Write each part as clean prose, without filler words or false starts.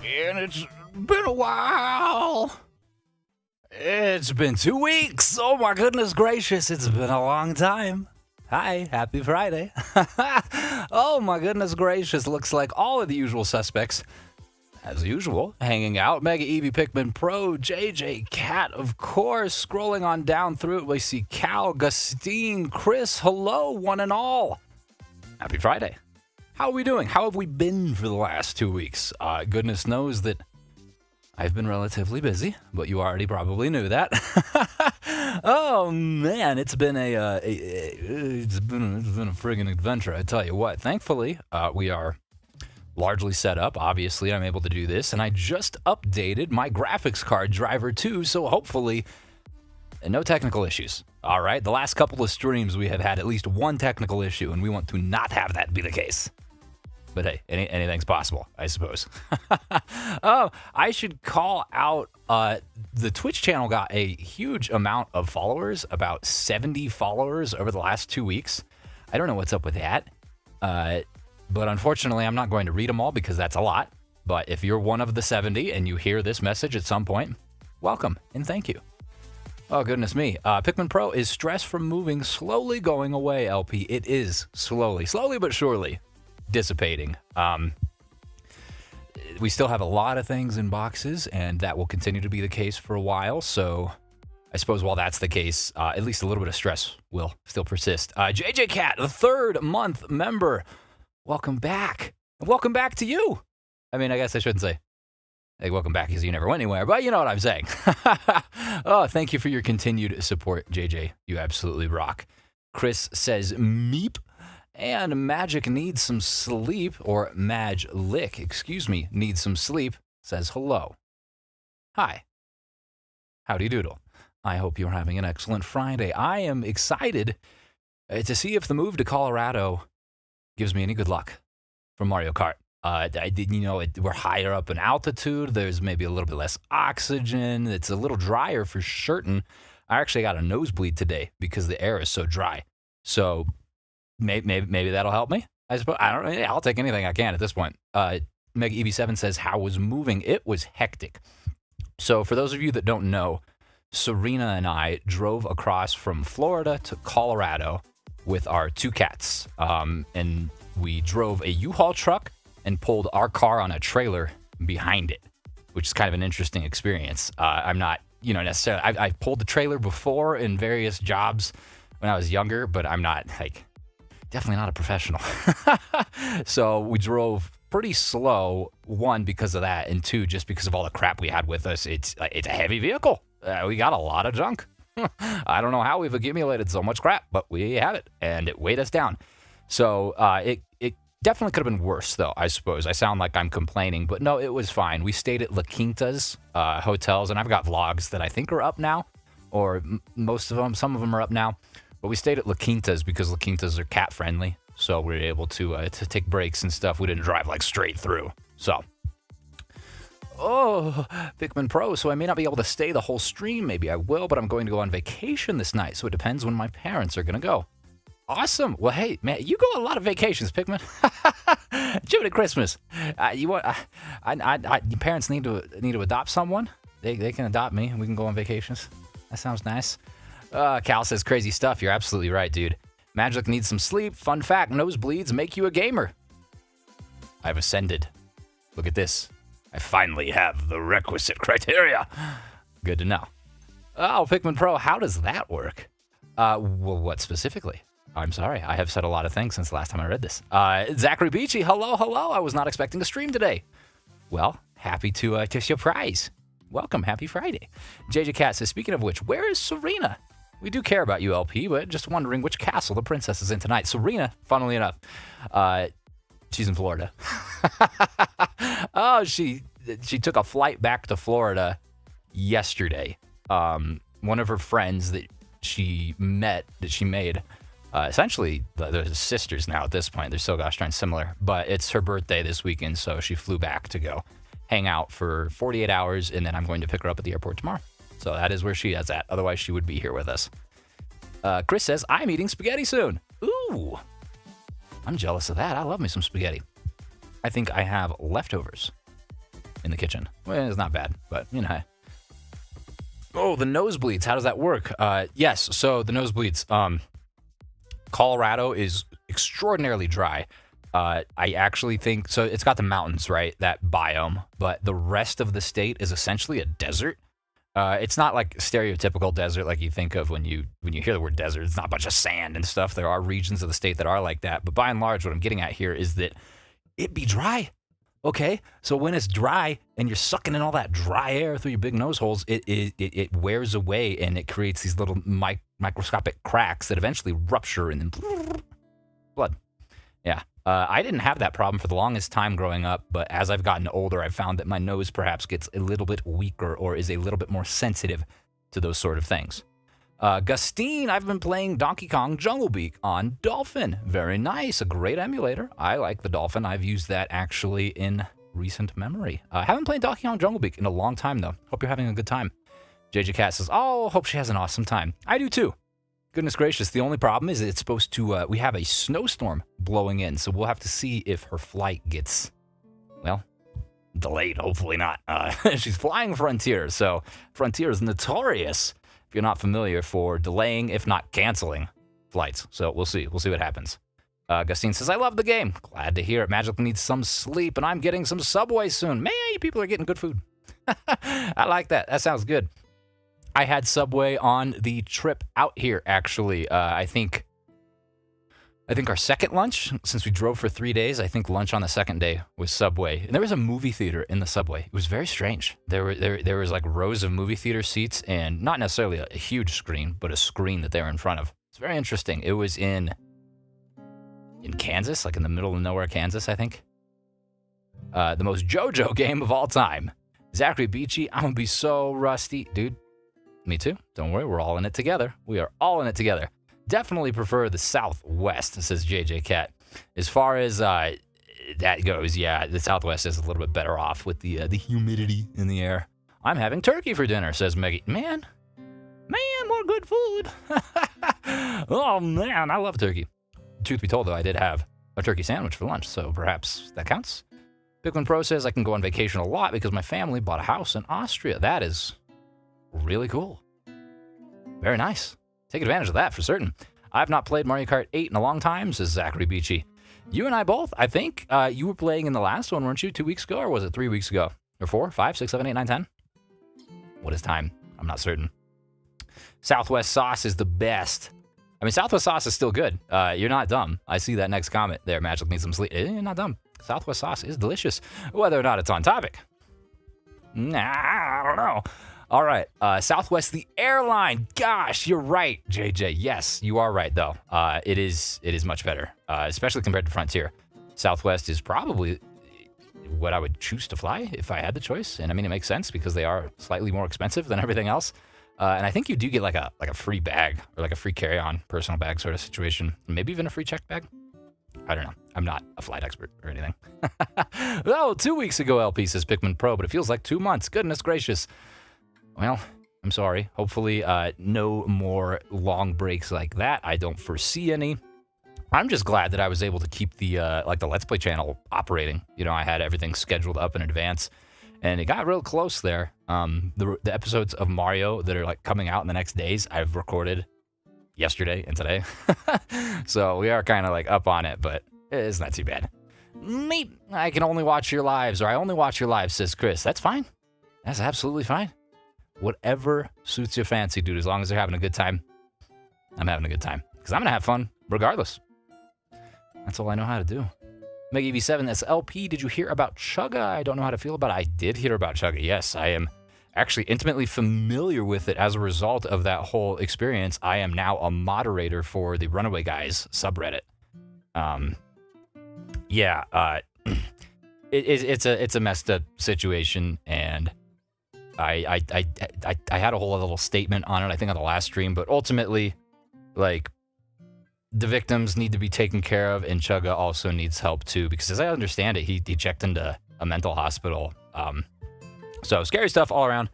And it's been a while. It's been 2 weeks. Oh my goodness gracious, it's been a long time. Hi, happy Friday. Oh my goodness gracious, looks like all of the usual suspects, as usual, hanging out. Mega Eevee, Pikmin Pro, JJ Cat, of course. Scrolling on down through it, we see Cal, Gustine, Chris. Hello, one and all. Happy Friday. How are we doing? How have we been for the last 2 weeks? Goodness knows that I've been relatively busy, but you already probably knew that. Oh man, it's been a friggin' adventure, I tell you what. Thankfully, we are largely set up. Obviously, I'm able to do this, and I just updated my graphics card driver too, so hopefully no technical issues. All right, the last couple of streams we have had at least one technical issue, and we want to not have that be the case. But hey, anything's possible, I suppose. Oh, I should call out, the Twitch channel got a huge amount of followers, about 70 followers over the last 2 weeks. I don't know what's up with that. But unfortunately, I'm not going to read them all because that's a lot. But if you're one of the 70 and you hear this message at some point, welcome and thank you. Oh, goodness me. Pikmin Pro is stress from moving slowly going away, LP. It is slowly but surely dissipating. We still have a lot of things in boxes, and that will continue to be the case for a while. So I suppose while that's the case, at least a little bit of stress will still persist. JJ Cat, the 3rd month member. Welcome back. Welcome back to you. I mean, I guess I shouldn't say, hey, welcome back because you never went anywhere, but you know what I'm saying. Oh, thank you for your continued support, JJ. You absolutely rock. Chris says, meep. And Magic needs some sleep, or Lick, excuse me, needs some sleep, says hello. Hi. Howdy doodle. I hope you're having an excellent Friday. I am excited to see if the move to Colorado gives me any good luck for Mario Kart. We're higher up in altitude. There's maybe a little bit less oxygen. It's a little drier for certain. I actually got a nosebleed today because the air is so dry. So maybe that'll help me. I suppose. I don't know. I'll take anything I can at this point. Mega EV7 says, how was moving? It was hectic. So for those of you that don't know, Serena and I drove across from Florida to Colorado with our 2 cats. And we drove a U-Haul truck and pulled our car on a trailer behind it, which is kind of an interesting experience. I'm not, necessarily, I pulled the trailer before in various jobs when I was younger, but I'm not, definitely not a professional. So we drove pretty slow, 1, because of that, and 2, just because of all the crap we had with us. It's a heavy vehicle. We got a lot of junk. I don't know how we've accumulated so much crap, but we have it, and it weighed us down. So it definitely could have been worse, though, I suppose. I sound like I'm complaining, but no, it was fine. We stayed at La Quinta's hotels, and I've got vlogs that I think are up now, or most of them, some of them are up now. But we stayed at La Quinta's because La Quinta's are cat-friendly, so we were able to take breaks and stuff. We didn't drive, straight through. So, Pikmin Pro, so I may not be able to stay the whole stream. Maybe I will, but I'm going to go on vacation this night, so it depends when my parents are going to go. Awesome. Well, hey, man, you go on a lot of vacations, Pikmin. June at Christmas. Your parents need to adopt someone? They can adopt me, and we can go on vacations. That sounds nice. Cal says, crazy stuff. You're absolutely right, dude. Magic needs some sleep. Fun fact, nosebleeds make you a gamer. I've ascended. Look at this. I finally have the requisite criteria. Good to know. Oh, Pikmin Pro, how does that work? Well, what specifically? I'm sorry. I have said a lot of things since the last time I read this. Zachary Beachy, hello. I was not expecting to stream today. Well, happy to surprise. Welcome. Happy Friday. JJ Cat says, speaking of which, where is Serena? We do care about you, LP, but just wondering which castle the princess is in tonight. Serena, funnily enough, she's in Florida. Oh, she took a flight back to Florida yesterday. One of her friends that she made, essentially, they're sisters now at this point. They're so gosh darn similar. But it's her birthday this weekend, so she flew back to go hang out for 48 hours, and then I'm going to pick her up at the airport tomorrow. So that is where she is at. Otherwise, she would be here with us. Chris says, I'm eating spaghetti soon. Ooh, I'm jealous of that. I love me some spaghetti. I think I have leftovers. in the kitchen. Well, it's not bad, but you know. Oh, the nosebleeds. How does that work? Yes. So the nosebleeds. Colorado is extraordinarily dry. I actually think so. It's got the mountains, right? That biome, but the rest of the state is essentially a desert. It's not like stereotypical desert like you think of when you hear the word desert. It's not a bunch of sand and stuff. There are regions of the state that are like that, but by and large, what I'm getting at here is that it be dry. Okay, so when it's dry and you're sucking in all that dry air through your big nose holes, it wears away and it creates these little microscopic cracks that eventually rupture and then blood. Yeah. I didn't have that problem for the longest time growing up, but as I've gotten older, I've found that my nose perhaps gets a little bit weaker or is a little bit more sensitive to those sort of things. Gustine, I've been playing Donkey Kong Jungle Beat on Dolphin. Very nice. A great emulator. I like the Dolphin. I've used that actually in recent memory. I haven't played Donkey Kong Jungle Beat in a long time, though. Hope you're having a good time. JJ Cat says, oh, hope she has an awesome time. I do, too. Goodness gracious. The only problem is it's supposed to, we have a snowstorm blowing in, so we'll have to see if her flight gets, well, delayed. Hopefully not. She's flying Frontier, so Frontier is notorious, if you're not familiar, for delaying, if not canceling, flights. So we'll see. We'll see what happens. Gustine says, I love the game. Glad to hear it. Magic needs some sleep, and I'm getting some Subway soon. Man, you people are getting good food. I like that. That sounds good. I had Subway on the trip out here, actually. I think our second lunch, since we drove for 3 days, I think lunch on the second day was Subway. And there was a movie theater in the Subway. It was very strange. There was like rows of movie theater seats and not necessarily a huge screen, but a screen that they were in front of. It's very interesting. It was in Kansas, like in the middle of nowhere, Kansas, I think. The most JoJo game of all time. Zachary Beachy, I'm going to be so rusty. Dude. Me too. Don't worry, we're all in it together. We are all in it together. Definitely prefer the Southwest, says JJ Cat. As far as that goes, yeah, the Southwest is a little bit better off with the humidity in the air. I'm having turkey for dinner, says Meggie. Man, more good food. Oh, man, I love turkey. Truth be told, though, I did have a turkey sandwich for lunch, so perhaps that counts. Pikmin Pro says I can go on vacation a lot because my family bought a house in Austria. That is really cool. Very nice. Take advantage of that for certain. I've not played Mario Kart 8 in a long time, says Zachary Beachy. You and I both, I think you were playing in the last one, weren't you? 2 weeks ago, or was it 3 weeks ago? Or 4, 5, 6, 7, 8, 9, 10? What is time? I'm not certain. Southwest sauce is the best. I mean, Southwest sauce is still good. You're not dumb. I see that next comment there. Magic needs some sleep. You're not dumb. Southwest sauce is delicious. Whether or not it's on topic. Nah, I don't know. All right, Southwest, the airline. Gosh, you're right, JJ. Yes, you are right, though. It is much better, especially compared to Frontier. Southwest is probably what I would choose to fly if I had the choice. And I mean, it makes sense because they are slightly more expensive than everything else. And I think you do get like a free bag or like a free carry-on personal bag sort of situation. Maybe even a free checked bag. I don't know. I'm not a flight expert or anything. Oh, 2 weeks ago, LP says Pikmin Pro, but it feels like 2 months. Goodness gracious. Well, I'm sorry. Hopefully, no more long breaks like that. I don't foresee any. I'm just glad that I was able to keep the Let's Play channel operating. You know, I had everything scheduled up in advance, and it got real close there. The episodes of Mario that are like coming out in the next days, I've recorded yesterday and today. So we are kind of like up on it, but it's not too bad. Mate, I can only watch your lives, or I only watch your lives, says Chris. That's fine. That's absolutely fine. Whatever suits your fancy, dude, as long as they're having a good time. I'm having a good time. Because I'm going to have fun regardless. That's all I know how to do. MegaEV7, that's LP. Did you hear about Chugga? I don't know how to feel about it. I did hear about Chugga. Yes, I am actually intimately familiar with it as a result of that whole experience. I am now a moderator for the Runaway Guys subreddit. It's a messed up situation, and I had a whole little statement on it, I think, on the last stream, but ultimately, like, the victims need to be taken care of, and Chugga also needs help too, because as I understand it, he checked into a mental hospital. So scary stuff all around.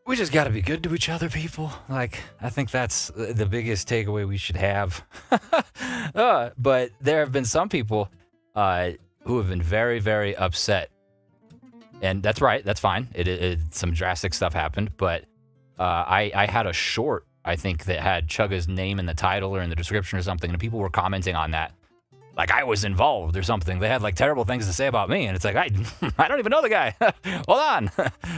We just gotta be good to each other, people. Like, I think that's the biggest takeaway we should have. But there have been some people who have been very, very upset And that's right. That's fine. Some drastic stuff happened, but I had a short, I think, that had Chugga's name in the title or in the description or something, and people were commenting on that. Like I was involved or something. They had like terrible things to say about me, and it's like, I don't even know the guy. Hold on.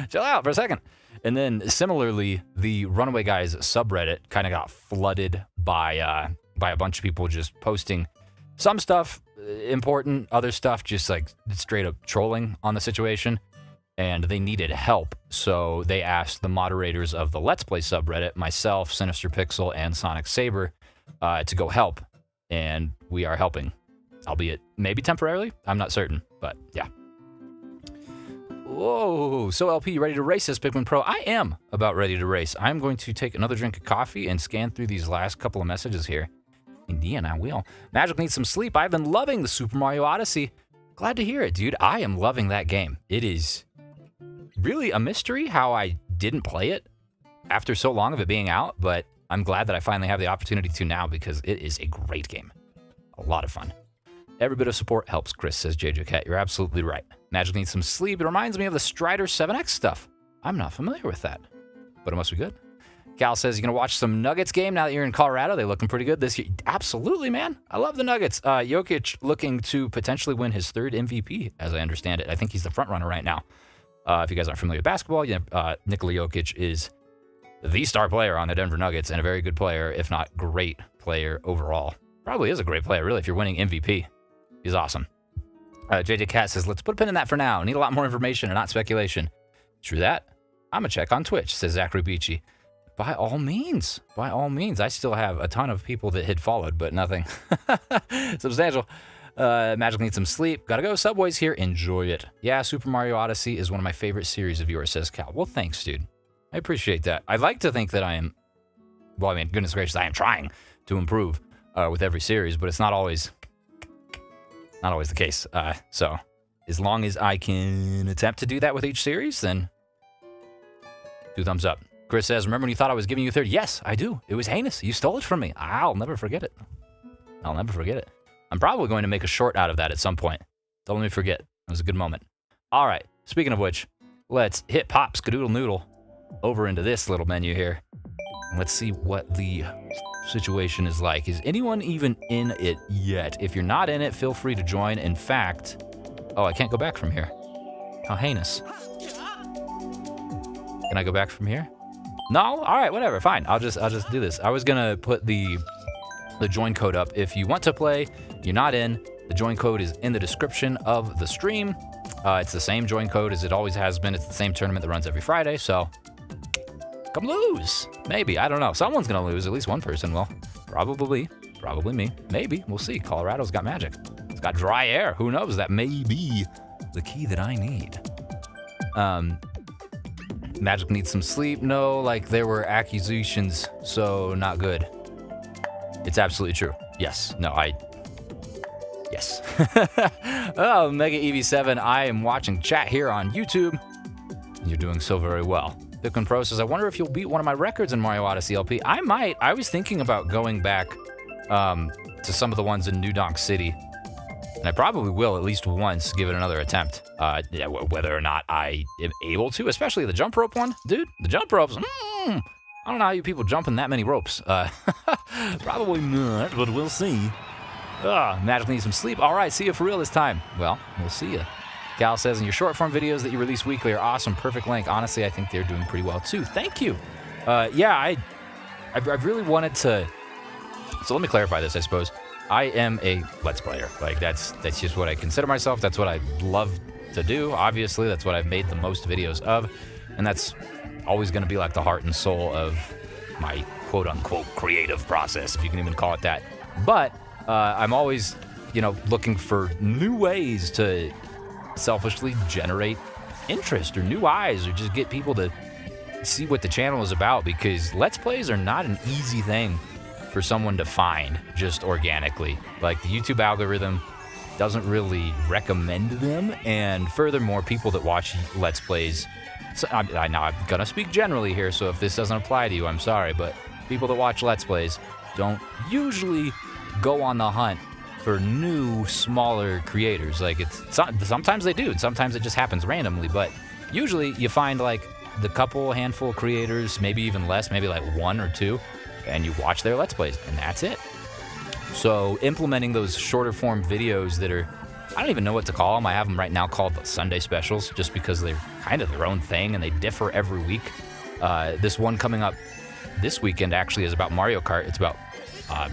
Chill out for a second. And then similarly, the Runaway Guys subreddit kind of got flooded by a bunch of people just posting some stuff important, other stuff just like straight up trolling on the situation. And they needed help, so they asked the moderators of the Let's Play subreddit, myself, Sinister Pixel, and Sonic Saber, to go help. And we are helping, albeit maybe temporarily. I'm not certain, but yeah. Whoa, so LP, you ready to race this Pikmin Pro? I am about ready to race. I'm going to take another drink of coffee and scan through these last couple of messages here. Indeed, I will. Magic needs some sleep. I've been loving the Super Mario Odyssey. Glad to hear it, dude. I am loving that game. It is really a mystery how I didn't play it after so long of it being out, but I'm glad that I finally have the opportunity to now because it is a great game. A lot of fun. Every bit of support helps, Chris, says JJ Cat. You're absolutely right. Magic needs some sleep. It reminds me of the Strider 7X stuff. I'm not familiar with that, but it must be good. Cal says, you going to watch some Nuggets game now that you're in Colorado? They're looking pretty good this year. Absolutely, man. I love the Nuggets. Jokic looking to potentially win his third MVP, as I understand it. I think he's the front runner right now. If you guys aren't familiar with basketball, Nikola Jokic is the star player on the Denver Nuggets and a very good player, if not great player overall. Probably is a great player, really, if you're winning MVP. He's awesome. JJ Cat says, let's put a pin in that for now. Need a lot more information and not speculation. True that. I'm going to check on Twitch, says Zachary Beachy. By all means. By all means. I still have a ton of people that hit followed, but nothing substantial. Magic needs some sleep. Gotta go. Subway's here. Enjoy it. Yeah, Super Mario Odyssey is one of my favorite series of yours, says Cal. Well, thanks, dude. I appreciate that. I'd like to think that I am, well, I mean, goodness gracious, I am trying to improve with every series, but it's not always the case. So as long as I can attempt to do that with each series, then 2 thumbs up. Chris says, remember when you thought I was giving you third? Yes, I do. It was heinous. You stole it from me. I'll never forget it. I'll never forget it. I'm probably going to make a short out of that at some point. Don't let me forget. It was a good moment. All right. Speaking of which, let's hit pop skadoodle noodle over into this little menu here. Let's see what the situation is like. Is anyone even in it yet? If you're not in it, feel free to join. In fact, oh, I can't go back from here. How heinous. Can I go back from here? No? All right, whatever. Fine. I'll just do this. I was going to put the join code up. If you want to play, you're not in, the join code is in the description of the stream. It's the same join code as it always has been. It's the same tournament that runs every Friday, so come lose. Maybe. I don't know. Someone's going to lose. At least one person will. Probably me. Maybe. We'll see. Colorado's got magic. It's got dry air. Who knows? That may be the key that I need. Magic needs some sleep. No, like there were accusations, so not good. It's absolutely true. Yes. No, yes. Oh, Mega EV7, I am watching chat here on YouTube. You're doing so very well. Pikmin Pro says, I wonder if you'll beat one of my records in Mario Odyssey LP. I might. I was thinking about going back to some of the ones in New Donk City. And I probably will at least once give it another attempt. Whether or not I am able to, especially the jump rope one. Dude, the jump ropes, I don't know how you people jumping that many ropes. Probably not, but we'll see. Magic needs some sleep. All right, see you for real this time. Well, we'll see you. Cal says, in your short form videos that you release weekly are awesome, perfect length. Honestly, I think they're doing pretty well too. Thank you. Yeah, I've really wanted to. So let me clarify this, I suppose. I am a Let's Player. Like that's just what I consider myself. That's what I love to do. Obviously, that's what I've made the most videos of, and that's always going to be like the heart and soul of my quote-unquote creative process, if you can even call it that. But I'm always, looking for new ways to selfishly generate interest or new eyes or just get people to see what the channel is about, because Let's Plays are not an easy thing for someone to find just organically. Like the YouTube algorithm doesn't really recommend them, and furthermore, people that watch Let's Plays, so I'm gonna speak generally here, so if this doesn't apply to you, I'm sorry, but people that watch Let's Plays don't usually go on the hunt for new, smaller creators. Like, sometimes they do, and sometimes it just happens randomly, but usually you find, like, the handful of creators, maybe even less, maybe like 1 or 2, and you watch their Let's Plays, and that's it. So implementing those shorter form videos that are, I don't even know what to call them. I have them right now called the Sunday Specials, just because they're kind of their own thing, and they differ every week. This one coming up this weekend actually is about Mario Kart. It's about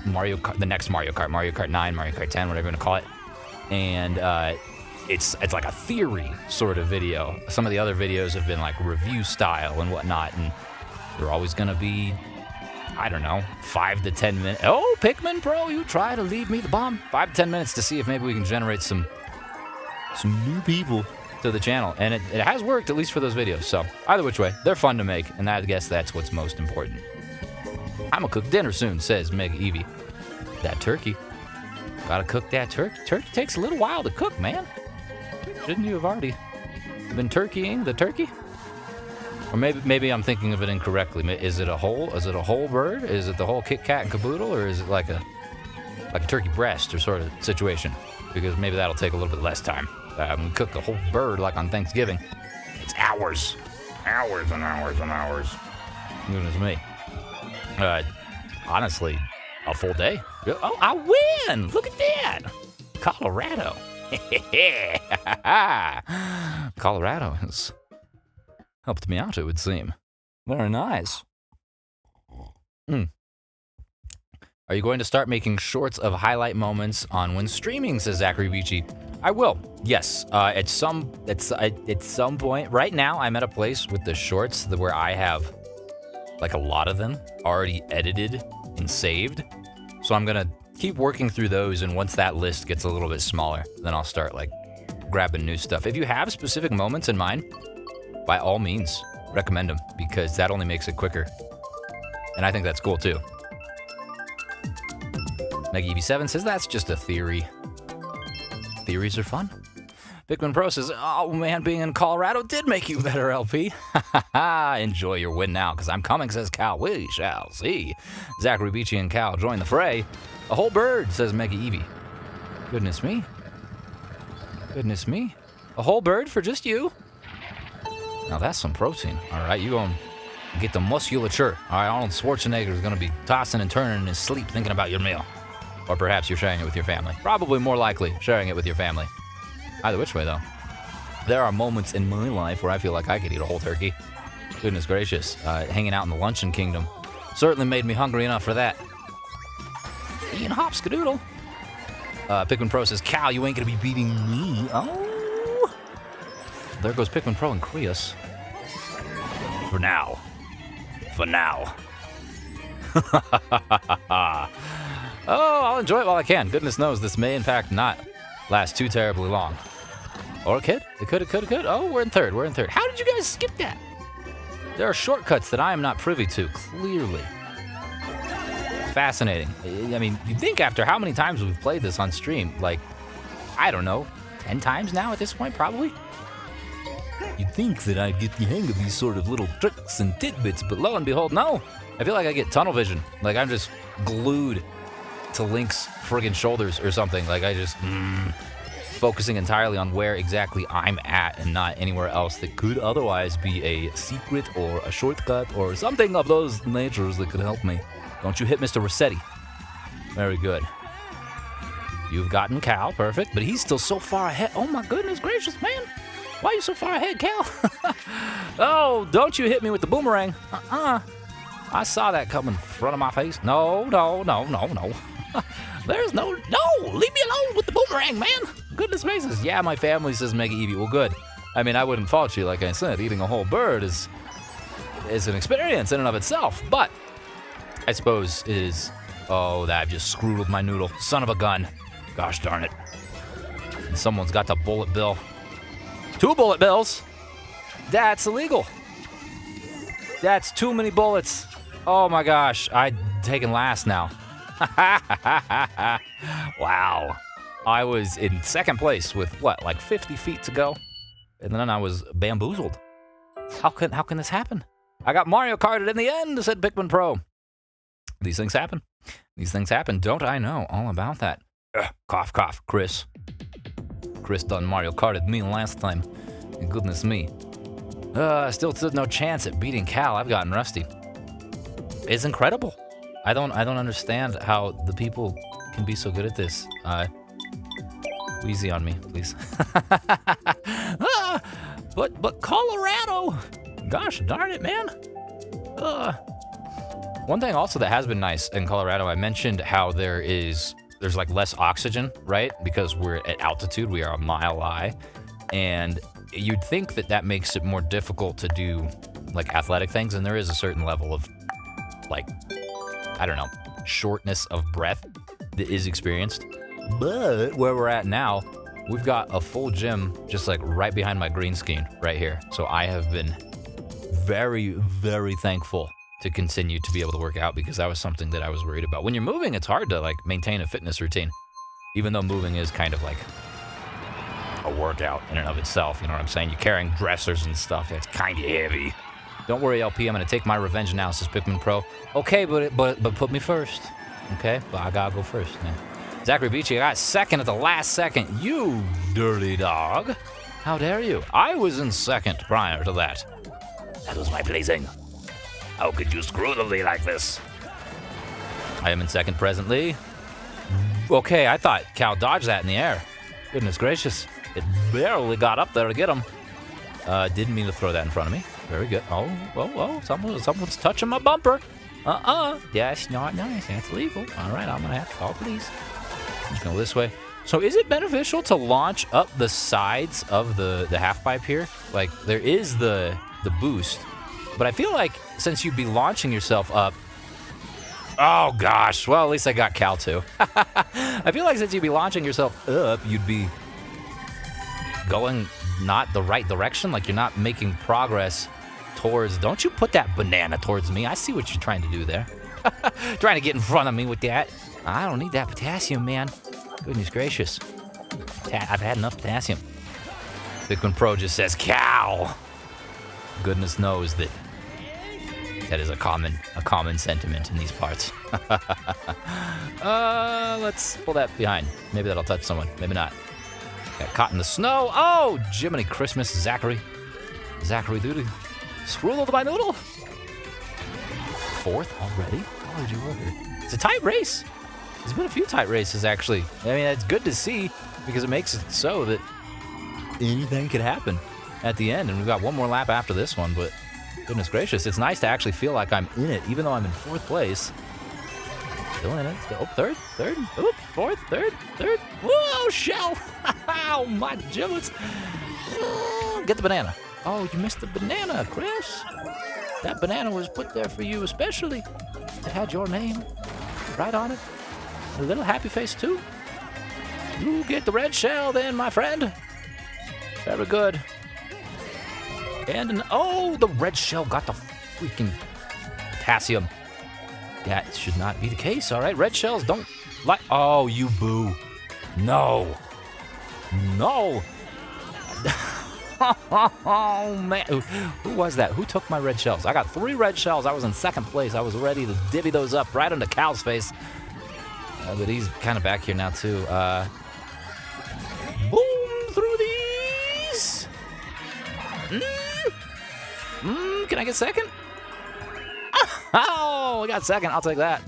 Mario Kart, the next Mario Kart, Mario Kart 9, Mario Kart 10, whatever you want to call it. And it's like a theory sort of video. Some of the other videos have been like review style and whatnot, and they're always going to be, I don't know, 5 to 10 minutes. Oh, Pikmin Pro, you try to leave me the bomb. 5 to 10 minutes to see if maybe we can generate some new people to the channel. And it has worked, at least for those videos. So either which way, they're fun to make, and I guess that's what's most important. I'm gonna cook dinner soon, says Mega Evie. That turkey. Gotta cook that turkey. Turkey takes a little while to cook, man. Shouldn't you have already been turkeying the turkey? Or maybe I'm thinking of it incorrectly. Is it a whole bird? Is it the whole Kit Kat and caboodle, or is it like a turkey breast or sort of situation? Because maybe that'll take a little bit less time. We cook the whole bird like on Thanksgiving. It's hours and hours and hours. Goodness me. Honestly, a full day. Oh, I win! Look at that! Colorado. Colorado has helped me out, it would seem. Very nice. Are you going to start making shorts of highlight moments on when streaming, says Zachary Beachy? I will, yes. At some point. Right now, I'm at a place with the shorts where I have like a lot of them already edited and saved. So I'm gonna keep working through those, and once that list gets a little bit smaller, then I'll start like grabbing new stuff. If you have specific moments in mind, by all means, recommend them, because that only makes it quicker. And I think that's cool too. MegEV7 says that's just a theory. Theories are fun. Pikmin Pro says, oh man, being in Colorado did make you better, LP. Enjoy your win now, because I'm coming, says Cal. We shall see. Zachary Beachy and Cal join the fray. A whole bird, says Mega Evie. Goodness me. Goodness me. A whole bird for just you? Now that's some protein. All right, you going to get the musculature. All right, Arnold Schwarzenegger is going to be tossing and turning in his sleep thinking about your meal. Or perhaps you're sharing it with your family. Probably more likely sharing it with your family. Either which way, though. There are moments in my life where I feel like I could eat a whole turkey. Goodness gracious. Hanging out in the Luncheon Kingdom certainly made me hungry enough for that. Eating hopskadoodle. Pikmin Pro says, Cal, you ain't going to be beating me. Oh. There goes Pikmin Pro and Krios. For now. For now. Oh, I'll enjoy it while I can. Goodness knows this may, in fact, not last too terribly long. Or it could. It could. Oh, we're in third. How did you guys skip that? There are shortcuts that I am not privy to, clearly. Fascinating. I mean, you'd think after how many times we've played this on stream, like, I don't know, 10 times now at this point, probably? You'd think that I'd get the hang of these sort of little tricks and tidbits, but lo and behold, no. I feel like I get tunnel vision. Like, I'm just glued to Link's friggin' shoulders or something. Like, I just focusing entirely on where exactly I'm at and not anywhere else that could otherwise be a secret or a shortcut or something of those natures that could help me. Don't you hit Mr. Rossetti. Very good. You've gotten Cal, perfect, but he's still so far ahead. Oh my goodness gracious, man. Why are you so far ahead, Cal? Oh, don't you hit me with the boomerang. I saw that come in front of my face. No. There's no, leave me alone with the boomerang, man. Goodness gracious. Yeah, my family says Mega Evie. Well, good. I mean, I wouldn't fault you, like I said. Eating a whole bird is an experience in and of itself, but I suppose it is, oh, that I've just screwed with my noodle. Son of a gun. Gosh darn it. And someone's got the bullet bill. 2 bullet bills? That's illegal. That's too many bullets. Oh my gosh, I've taken last now. Wow. I was in second place with what, like 50 feet to go? And then I was bamboozled. How can this happen? I got Mario Karted in the end, said Pikmin Pro. These things happen. These things happen. Don't I know all about that? Cough, cough. Chris done Mario Karted me last time. Goodness me. Still no chance at beating Cal. I've gotten rusty. It's incredible. I don't understand how the people can be so good at this. Easy on me, please. But Colorado. Gosh darn it, man. One thing also that has been nice in Colorado, I mentioned how there's like less oxygen, right? Because we're at altitude, we are a mile high, and you'd think that makes it more difficult to do like athletic things, and there is a certain level of like, I don't know, shortness of breath that is experienced. But where we're at now, we've got a full gym just like right behind my green screen right here. So I have been very, very thankful to continue to be able to work out, because that was something that I was worried about. When you're moving, it's hard to like maintain a fitness routine, even though moving is kind of like a workout in and of itself. You know what I'm saying? You're carrying dressers and stuff. It's kind of heavy. Don't worry, LP. I'm gonna take my revenge now, says Pikmin Pro. Okay, but put me first. Okay, but I gotta go first, man. Zachary Beachy, I got second at the last second. You dirty dog! How dare you? I was in second prior to that. That was my blazing. How could you screw the lead like this? I am in second presently. Okay, I thought Cal dodged that in the air. Goodness gracious. It barely got up there to get him. Didn't mean to throw that in front of me. Very good. Oh, whoa, someone's touching my bumper. That's not nice. That's legal. All right, I'm gonna have to call police. Just go this way. So is it beneficial to launch up the sides of the half pipe here? Like, there is the boost, but I feel like since you'd be launching yourself up, oh gosh, well, at least I got Cal too. I feel like since you'd be launching yourself up, you'd be going not the right direction. Like, you're not making progress towards, don't you put that banana towards me. I see what you're trying to do there. Trying to get in front of me with that. I don't need that potassium, man. Goodness gracious. I've had enough potassium. Pikmin Pro just says, Cal. Goodness knows that is a common sentiment in these parts. Let's pull that behind. Maybe that'll touch someone. Maybe not. Got caught in the snow. Oh, Jiminy Christmas, Zachary Doody. Scroodle to my noodle. Fourth already? How did you order? It's a tight race. There's been a few tight races, actually. I mean, it's good to see, because it makes it so that anything could happen at the end. And we've got one more lap after this one, but goodness gracious, it's nice to actually feel like I'm in it, even though I'm in fourth place. Still in it. Oh, third. Oop, fourth, third. Whoa, shell. Oh, my giblets. Oh, get the banana. Oh, you missed the banana, Chris. That banana was put there for you especially. It had your name right on it. A little happy face, too. You get the red shell then, my friend. Very good. And the red shell got the freaking potassium. That should not be the case, all right? Red shells don't like... Oh, you boo. No. Oh, man. Who was that? Who took my red shells? I got 3 red shells. I was in second place. I was ready to divvy those up right into Cal's face. But he's kind of back here now, too. Boom through these. Can I get second? Oh, I got second. I'll take that.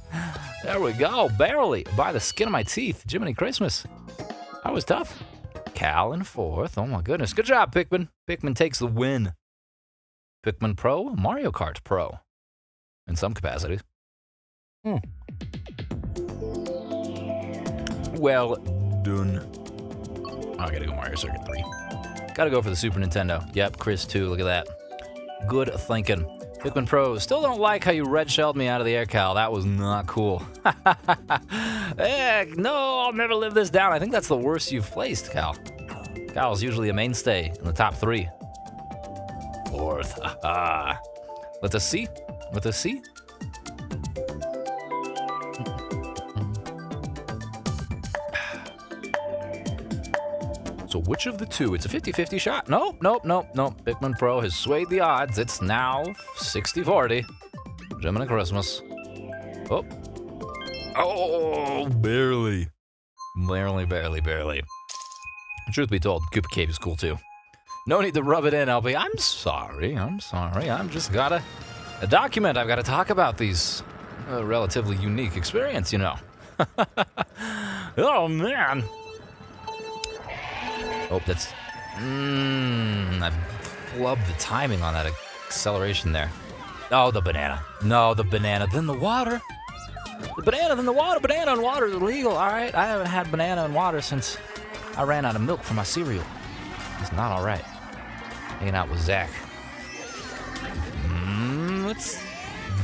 There we go. Barely. By the skin of my teeth. Jiminy Christmas. That was tough. Cal in fourth. Oh, my goodness. Good job, Pikmin. Pikmin takes the win. Pikmin Pro, Mario Kart Pro. In some capacities. Well done. Oh, I gotta go Mario Circuit 3. Gotta go for the Super Nintendo. Yep, Chris too. Look at that. Good thinking. Pikmin Pro, still don't like how you red shelled me out of the air, Cal. That was not cool. Heck, no, I'll never live this down. I think that's the worst you've placed, Cal. Cal's usually a mainstay in the top 3. Fourth. With a C? With a C? So which of the two? It's a 50-50 shot. Nope. Pikmin Pro has swayed the odds. It's now 60-40. Gemini Christmas. Oh, barely. Barely. Truth be told, Koopa Cave is cool too. No need to rub it in, LB. I'm sorry. I'm just gotta document. I've got to talk about these relatively unique experience, you know. Oh, man. Oh, that's... I flubbed the timing on that acceleration there. Oh, the banana. No, the banana, then the water. The banana, then the water. Banana and water is illegal, all right? I haven't had banana and water since I ran out of milk for my cereal. It's not all right. Hanging out with Zach.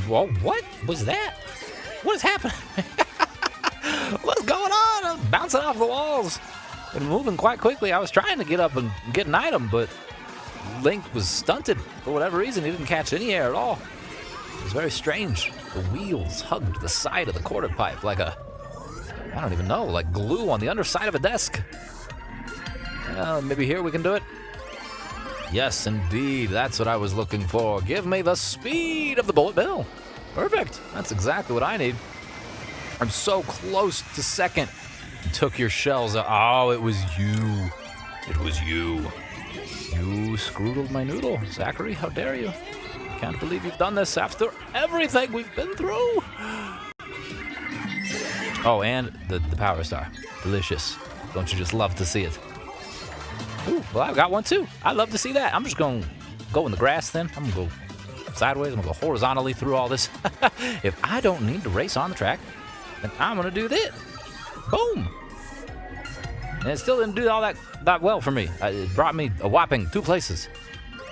Well, what was that? What is happening? What's going on? I'm bouncing off the walls and moving quite quickly. I was trying to get up and get an item, but Link was stunted for whatever reason. He didn't catch any air at all. It was very strange. The wheels hugged the side of the quarter pipe like I don't even know, like glue on the underside of a desk. Maybe here we can do it. Yes, indeed. That's what I was looking for. Give me the speed of the bullet bill. Perfect. That's exactly what I need. I'm so close to second. You took your shells out. Oh, it was you. It was you. You scroodled my noodle. Zachary, how dare you? Can't believe you've done this after everything we've been through. Oh, and the Power Star. Delicious. Don't you just love to see it? Ooh, well, I've got one too. I'd love to see that. I'm just going to go in the grass then. I'm going to go sideways. I'm going to go horizontally through all this. If I don't need to race on the track, then I'm going to do this. Boom. And it still didn't do all that well for me. It brought me a whopping 2 places.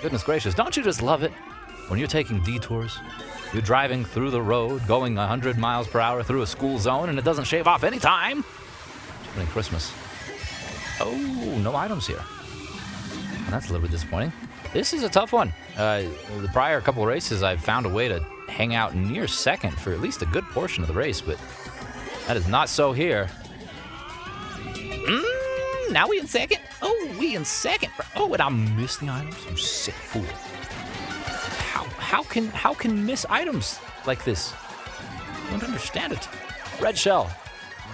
Goodness gracious. Don't you just love it when you're taking detours? You're driving through the road, going 100 miles per hour through a school zone, and it doesn't shave off any time. Merry Christmas. Oh, no items here. That's a little bit disappointing. This is a tough one. The prior couple of races, I've found a way to hang out near second for at least a good portion of the race, but that is not so here. Now we in second? Oh, we in second. Oh, and I missed the items? You sick fool. How can miss items like this? I don't understand it. Red shell.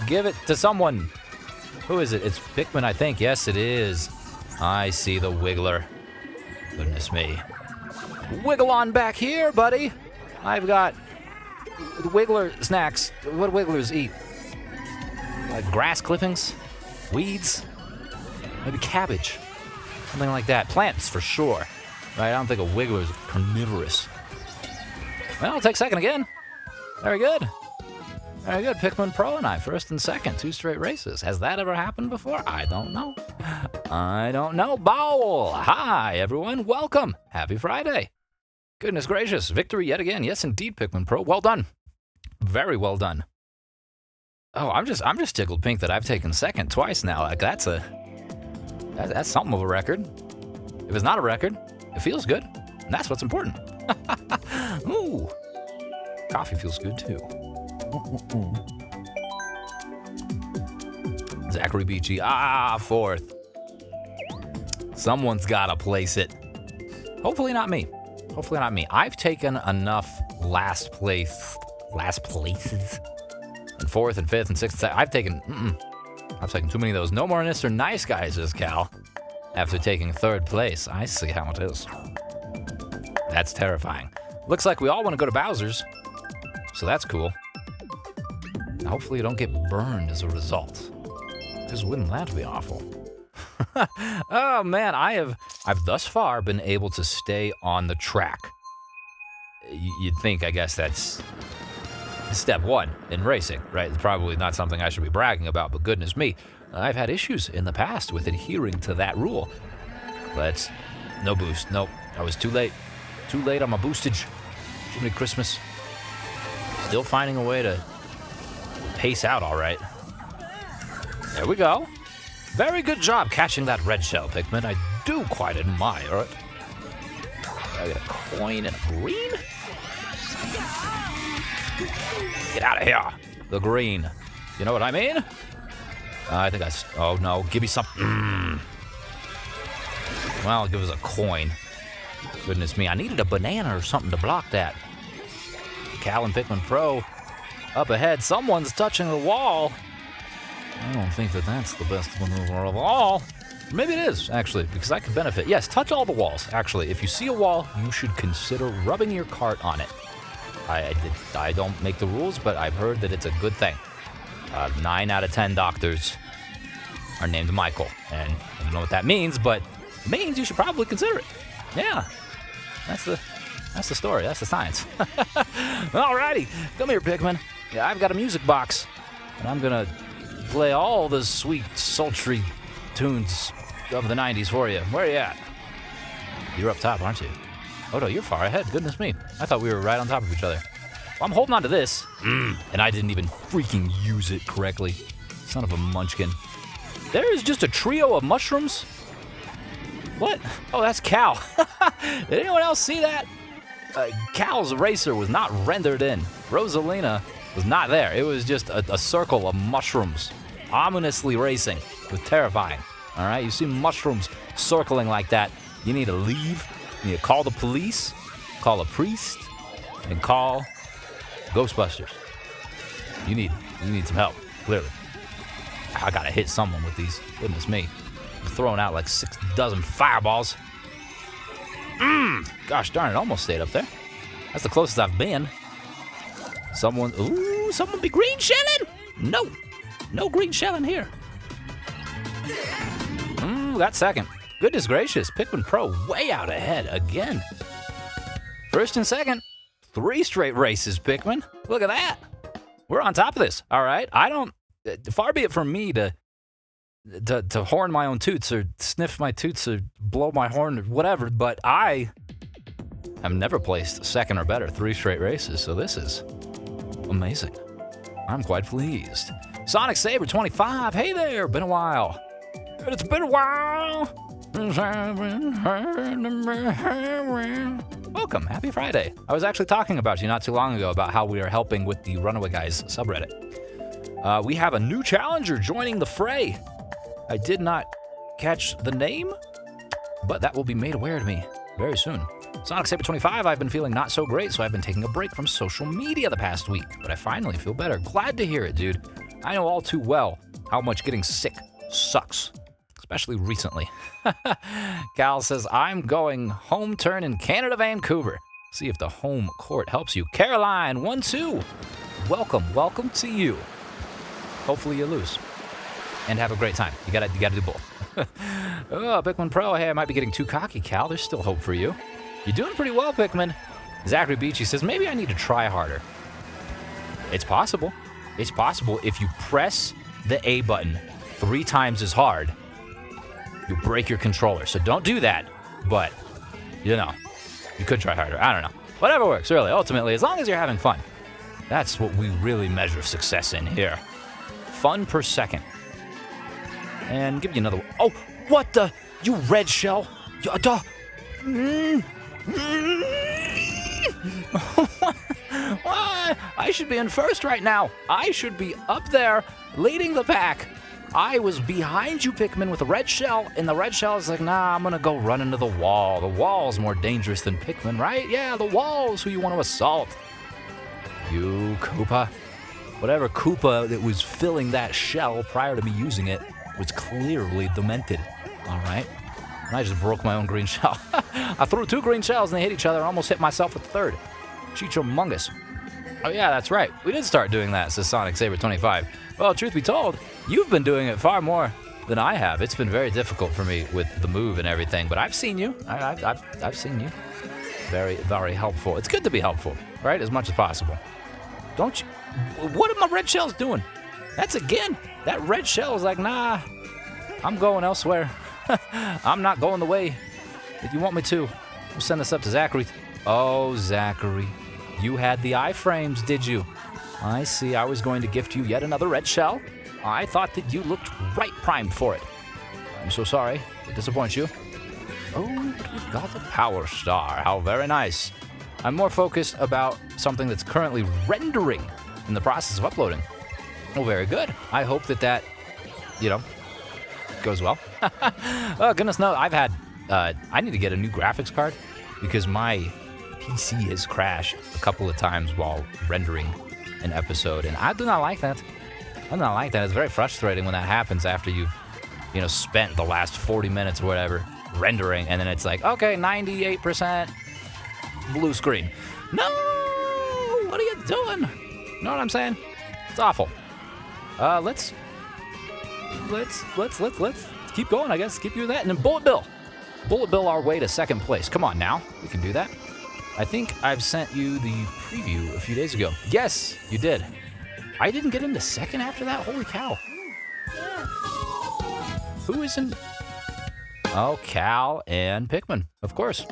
Give it to someone. Who is it? It's Pikmin, I think. Yes, it is. I see the Wiggler. Goodness me. Wiggle on back here, buddy. I've got the Wiggler snacks. What do Wigglers eat? Like grass clippings? Weeds? Maybe cabbage. Something like that. Plants, for sure. Right? I don't think a Wiggler is carnivorous. Well, I'll take second again. Very good. Very good. Pikmin Pro and I, first and second, 2 straight races. Has that ever happened before? I don't know. Bowl. Hi, everyone. Welcome. Happy Friday. Goodness gracious. Victory yet again. Yes, indeed, Pikmin Pro. Well done. Very well done. Oh, I'm just tickled pink that I've taken second twice now. Like that's something of a record. If it's not a record, it feels good. And that's what's important. Ooh. Coffee feels good too. Zachary Beachy, fourth. Someone's gotta place it. Hopefully not me. I've taken enough last places, and fourth and fifth and sixth. I've taken too many of those. No more Mr. Nice Guys, says Cal. After taking third place, I see how it is. That's terrifying. Looks like we all want to go to Bowser's, so that's cool. Hopefully you don't get burned as a result. Because wouldn't that be awful? Oh man, I've thus far been able to stay on the track. You'd think, I guess that's step one in racing, right? It's probably not something I should be bragging about, but goodness me, I've had issues in the past with adhering to that rule. But no boost. Nope, I was too late. Too late on my boostage. Jiminy Christmas. Still finding a way to pace out all right. There we go. Very good job catching that red shell, Pikmin. I do quite admire it. I get a coin and a green? Get out of here. The green. You know what I mean? I think oh no, give me something. Well, give us a coin. Goodness me, I needed a banana or something to block that. Cal and Pikmin Pro up ahead. Someone's touching the wall. I don't think that that's the best maneuver of all. Maybe it is, actually, because I could benefit. Yes, touch all the walls, actually. If you see a wall, you should consider rubbing your cart on it. I don't make the rules, but I've heard that it's a good thing. 9 out of 10 doctors are named Michael, and I don't know what that means, but it means you should probably consider it. Yeah, that's the story. That's the science. Alrighty, come here, Pikmin. Yeah, I've got a music box, and I'm gonna play all the sweet, sultry tunes of the 90s for you. Where are you at? You're up top, aren't you? Oh no, you're far ahead. Goodness me. I thought we were right on top of each other. Well, I'm holding on to this, and I didn't even freaking use it correctly. Son of a munchkin. There is just a trio of mushrooms? What? Oh, that's Cal. Did anyone else see that? Cal's racer was not rendered in. Rosalina was not there. It was just a circle of mushrooms, ominously racing. It was terrifying. All right, you see mushrooms circling like that, you need to leave. You need to call the police, call a priest, and call Ghostbusters. You need some help, clearly. I gotta hit someone with these. Goodness me. I'm throwing out like 6 dozen fireballs. Gosh darn it, almost stayed up there. That's the closest I've been. Someone be green shelling? No green shelling here. Got second. Goodness gracious, Pikmin Pro way out ahead again. First and second, 3 straight races, Pikmin. Look at that. We're on top of this, all right? Far be it from me to horn my own toots or sniff my toots or blow my horn or whatever, but I have never placed second or better 3 straight races, so this is amazing. I'm quite pleased. Sonic Saber 25, hey there, been a while. It's been a while. Welcome, happy Friday. I was actually talking about you not too long ago about how we are helping with the Runaway Guys subreddit. We have a new challenger joining the fray. I did not catch the name, but that will be made aware to me very soon. Sonic Saber 25, I've been feeling not so great, so I've been taking a break from social media the past week, but I finally feel better. Glad to hear it, dude. I know all too well how much getting sick sucks, especially recently. Cal says, I'm going home turn in Canada, Vancouver. See if the home court helps you. Caroline, 1-2. Welcome to you. Hopefully you lose and have a great time. You gotta do both. Oh, Pikmin Pro, hey, I might be getting too cocky, Cal. There's still hope for you. You're doing pretty well, Pikmin. Zachary Beachy says, maybe I need to try harder. It's possible. It's possible if you press the A button 3 times as hard, you break your controller. So don't do that, but, you could try harder. I don't know. Whatever works, really. Ultimately, as long as you're having fun. That's what we really measure success in here. Fun per second. And give you another one. Oh, what the? You red shell? I should be in first right now. I should be up there leading the pack. I was behind you, Pikmin, with a red shell, and the red shell is like, nah, I'm gonna go run into the wall. The wall's more dangerous than Pikmin, right? Yeah, the wall's who you want to assault. You, Koopa. Whatever Koopa that was filling that shell prior to me using it was clearly demented, all right? And I just broke my own green shell. I threw 2 green shells, and they hit each other and almost hit myself with the 3rd. Cheechomungus. Oh, yeah, that's right. We did start doing that, says Sonic Saber 25. Well, truth be told, you've been doing it far more than I have. It's been very difficult for me with the move and everything, but I've seen you. I've seen you. Very, very helpful. It's good to be helpful, right? As much as possible. Don't you? What are my red shells doing? That's again. That red shell is like, nah, I'm going elsewhere. I'm not going the way that you want me to. We'll send this up to Zachary. Oh, Zachary. You had the iframes, did you? I see. I was going to gift you yet another red shell. I thought that you looked right primed for it. I'm so sorry to disappoint you. Oh, but we've got the Power Star. How very nice. I'm more focused about something that's currently rendering in the process of uploading. Oh, very good. I hope that goes well. Oh, goodness no. I need to get a new graphics card because my PC has crashed a couple of times while rendering an episode, and I do not like that. I don't like that. It's very frustrating when that happens after you've, spent the last 40 minutes or whatever rendering, and then it's like, okay, 98% blue screen. No! What are you doing? Know what I'm saying? It's awful. Let's keep going, I guess. Keep doing that. And then Bullet Bill our way to second place. Come on now. We can do that. I think I've sent you the preview a few days ago. Yes, you did. I didn't get into second after that? Holy cow. Who is in... Oh, Cal and Pikmin, of course.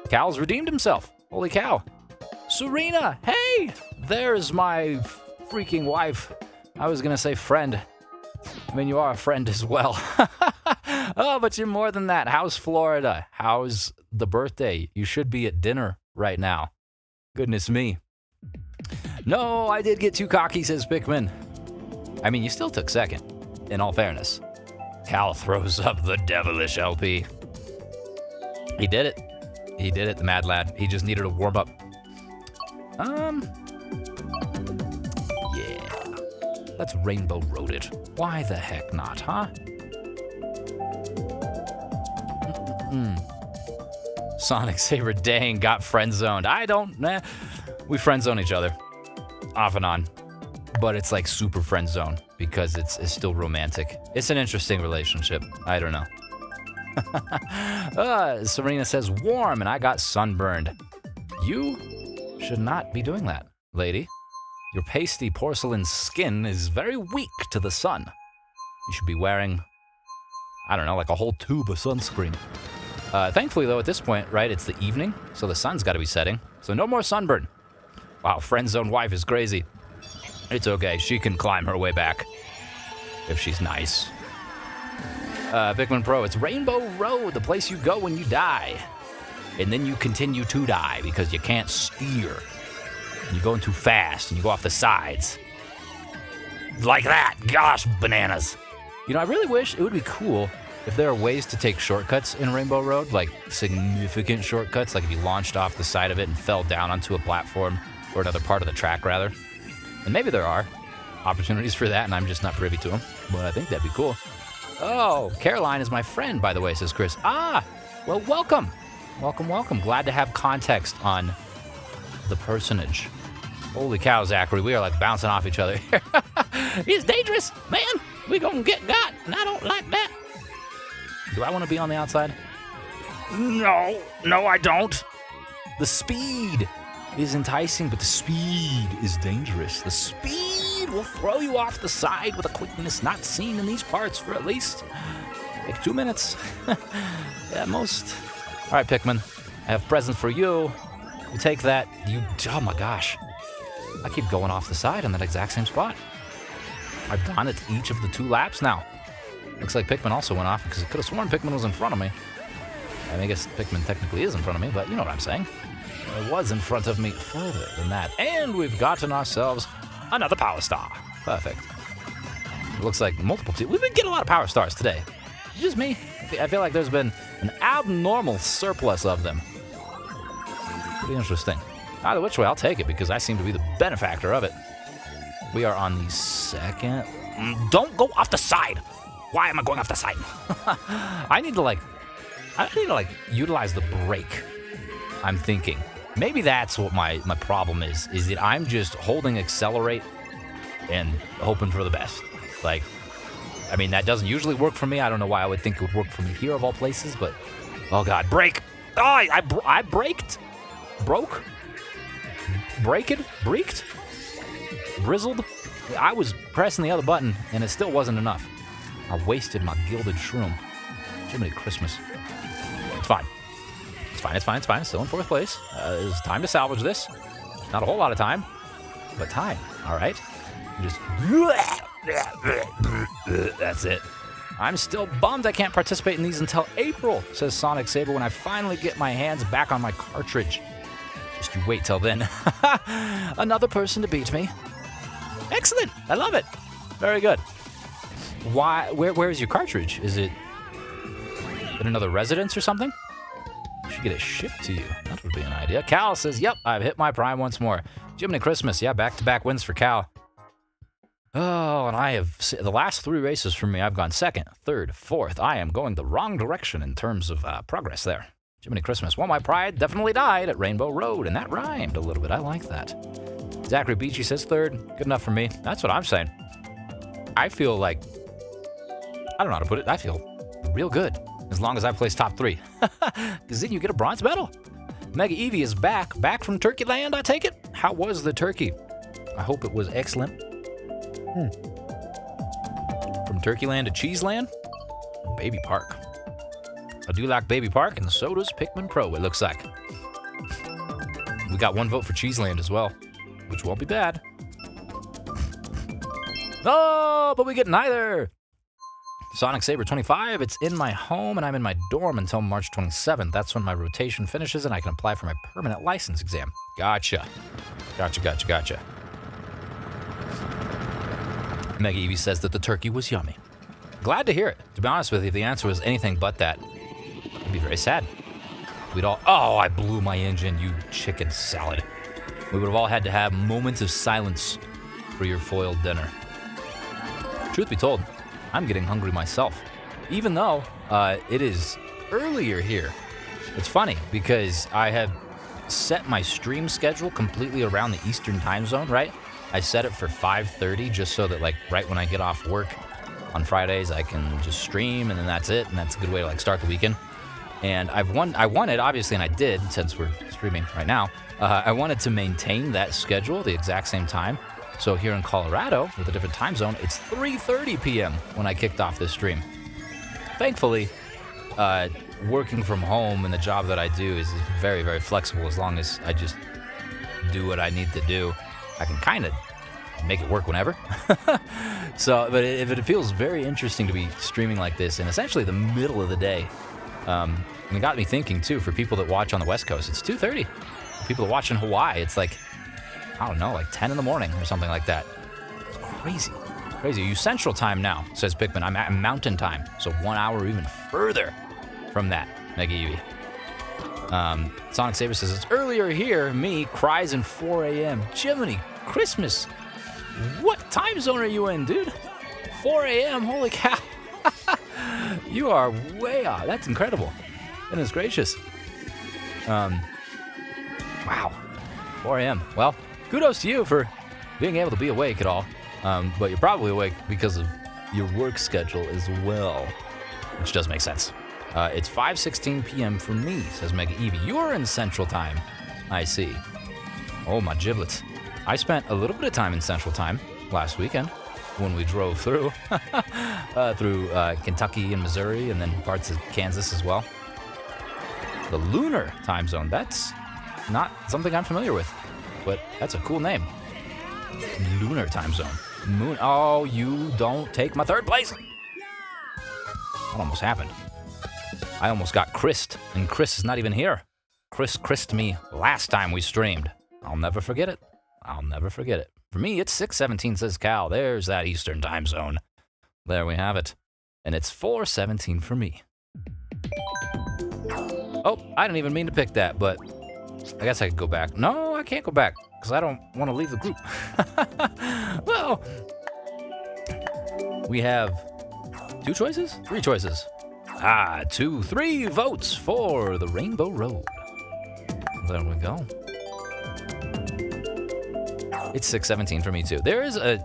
Cal's redeemed himself. Holy cow. Serena, hey! There's my freaking wife. I was going to say friend. I mean, you are a friend as well. Oh, but you're more than that. How's Florida? How's the birthday? You should be at dinner right now. Goodness me. No, I did get too cocky, says Pikmin. I mean, you still took second, in all fairness. Cal throws up the devilish LP. He did it. He did it, the mad lad. He just needed a warm up. Yeah. Let's Rainbow Road it. Why the heck not, huh? Sonic Saber, dang, got friend zoned. We friend zone each other. Off and on. But it's like super friend zone because it's still romantic. It's an interesting relationship. I don't know. Serena says warm and I got sunburned. You should not be doing that, lady. Your pasty porcelain skin is very weak to the sun. You should be wearing, I don't know, like a whole tube of sunscreen. Thankfully, though, at this point, right, it's the evening, so the sun's got to be setting. So no more sunburn. Wow, friend zone wife is crazy. It's okay. She can climb her way back if she's nice. Pikmin Pro, it's Rainbow Road, the place you go when you die. And then you continue to die because you can't steer. You're going too fast and you go off the sides. Like that. Gosh, bananas. I really wish it would be cool if there are ways to take shortcuts in Rainbow Road, like significant shortcuts, like if you launched off the side of it and fell down onto a platform or another part of the track, rather. And maybe there are opportunities for that, and I'm just not privy to them, but I think that'd be cool. Oh, Caroline is my friend, by the way, says Chris. Well, welcome. Welcome. Glad to have context on the personage. Holy cow, Zachary, we are like bouncing off each other here. It's dangerous, man. We gonna get got, and I don't like that. Do I want to be on the outside? No, I don't. The speed is enticing, but the speed is dangerous. The speed will throw you off the side with a quickness not seen in these parts for at least like 2 minutes. At most. All right, Pikmin, I have a present for you. You take that. Oh my gosh. I keep going off the side on that exact same spot. I've done it each of the 2 laps now. Looks like Pikmin also went off because I could have sworn Pikmin was in front of me. I mean, I guess Pikmin technically is in front of me, but you know what I'm saying. It was in front of me further than that. And we've gotten ourselves another Power Star. Perfect. It looks like multiple people. We've been getting a lot of Power Stars today. Just me. I feel like there's been an abnormal surplus of them. Pretty interesting. Either which way, I'll take it because I seem to be the benefactor of it. We are on the second. Don't go off the side. Why am I going off the side? I need to utilize the brake. I'm thinking. Maybe that's what my problem is that I'm just holding accelerate and hoping for the best. Like, I mean, that doesn't usually work for me. I don't know why I would think it would work for me here of all places, but oh God, brake. Oh, I braked. Broke? Braked? Brizzled? I was pressing the other button and it still wasn't enough. I wasted my gilded shroom. Jiminy Christmas. It's fine. It's still in 4th place. It's time to salvage this. Not a whole lot of time, but time. All right. Just. That's it. I'm still bummed I can't participate in these until April, says Sonic Saber, when I finally get my hands back on my cartridge. Just you wait till then. Another person to beat me. Excellent. I love it. Very good. Why? Where is your cartridge? Is it in another residence or something? You should get it shipped to you. That would be an idea. Cal says, yep, I've hit my prime once more. Jiminy Christmas. Yeah, back-to-back wins for Cal. Oh, and the last 3 races for me, I've gone second, third, fourth. I am going the wrong direction in terms of progress there. Jiminy Christmas. Well, my pride definitely died at Rainbow Road, and that rhymed a little bit. I like that. Zachary Beachy says third. Good enough for me. That's what I'm saying. I feel like, I don't know how to put it. I feel real good as long as I place top 3. Because then you get a bronze medal. Mega Evie is back from Turkey Land, I take it. How was the turkey? I hope it was excellent. From Turkey Land to Cheese Land, Baby Park. I do like Baby Park, and so does Pikmin Pro, it looks like. We got 1 vote for Cheeseland as well, which won't be bad. Oh, but we get neither. Sonic Saber 25, it's in my home, and I'm in my dorm until March 27th. That's when my rotation finishes, and I can apply for my permanent license exam. Gotcha. Gotcha. Mega Evie says that the turkey was yummy. Glad to hear it. To be honest with you, if the answer was anything but that, I'd be very sad. We'd all, oh, I blew my engine, you chicken salad. We would have all had to have moments of silence for your foiled dinner. Truth be told, I'm getting hungry myself, even though it is earlier here. It's funny because I have set my stream schedule completely around the Eastern time zone, right? I set it for 5:30 just so that, like, right when I get off work on Fridays, I can just stream, and then that's it, and that's a good way to, like, start the weekend. And I wanted, obviously, and I did, since we're streaming right now, I wanted to maintain that schedule the exact same time. So here in Colorado, with a different time zone, it's 3:30 p.m. when I kicked off this stream. Thankfully, working from home and the job that I do is very, very flexible. As long as I just do what I need to do, I can kind of make it work whenever. So, but it feels very interesting to be streaming like this in essentially the middle of the day. And it got me thinking, too, for people that watch on the West Coast, it's 2:30. For people that watch in Hawaii, it's like, I don't know, like 10 in the morning or something like that. It's crazy. Crazy. You Central Time now, says Pikmin. I'm at Mountain Time, so 1 hour or even further from that, Mega Evie. Sonic Saber says, it's earlier here. Me cries in 4 a.m. Jiminy Christmas. What time zone are you in, dude? 4 a.m. Holy cow. You are way off. That's incredible. Goodness gracious. Wow. 4 a.m. Well, kudos to you for being able to be awake at all. But you're probably awake because of your work schedule as well, which does make sense. It's 5:16 p.m. for me, says Mega Evie. You're in Central Time. I see. Oh, my giblets. I spent a little bit of time in Central Time last weekend when we drove through Kentucky and Missouri and then parts of Kansas as well. The lunar time zone, that's not something I'm familiar with, but that's a cool name. Lunar time zone. Moon. Oh, you don't take my 3rd place. That almost happened. I almost got Chris'd, and Chris is not even here. Chris Chris'd me last time we streamed. I'll never forget it. For me, it's 6:17, says Cal. There's that Eastern time zone. There we have it. And it's 4:17 for me. Oh, I didn't even mean to pick that, but I guess I could go back. No, I can't go back, because I don't want to leave the group. Well, we have 2 choices? 3 choices. 3 votes for the Rainbow Road. There we go. It's 6:17 for me, too. There is a...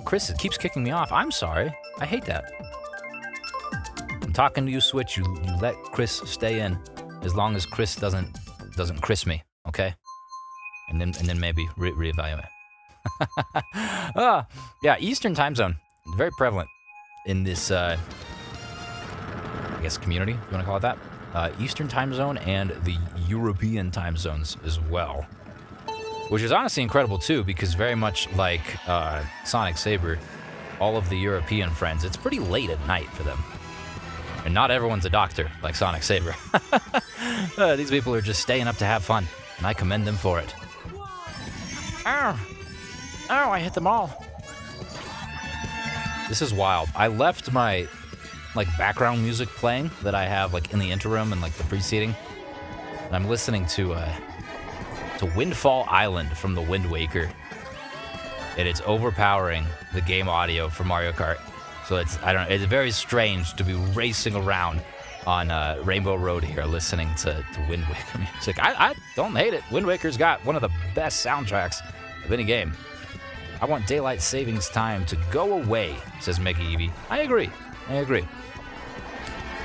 Chris keeps kicking me off. I'm sorry. I hate that. I'm talking to you, Switch. You let Chris stay in as long as Chris doesn't Chris me, okay? And then maybe reevaluate. Yeah, Eastern time zone. Very prevalent in this, I guess, community, if you want to call it that. Eastern time zone and the European time zones as well. Which is honestly incredible, too, because very much like Sonic Saber, all of the European friends, it's pretty late at night for them. And not everyone's a doctor like Sonic Saber. These people are just staying up to have fun, and I commend them for it. Ow, I hit them all. This is wild. I left my background music playing that I have in the interim and the preceding. And I'm listening to Windfall Island from the Wind Waker and it's overpowering the game audio for Mario Kart. So it's very strange to be racing around on Rainbow Road here listening to Wind Waker music. I don't hate it. Wind Waker's got one of the best soundtracks of any game. I want daylight savings time to go away, says Mickey Evie. I agree.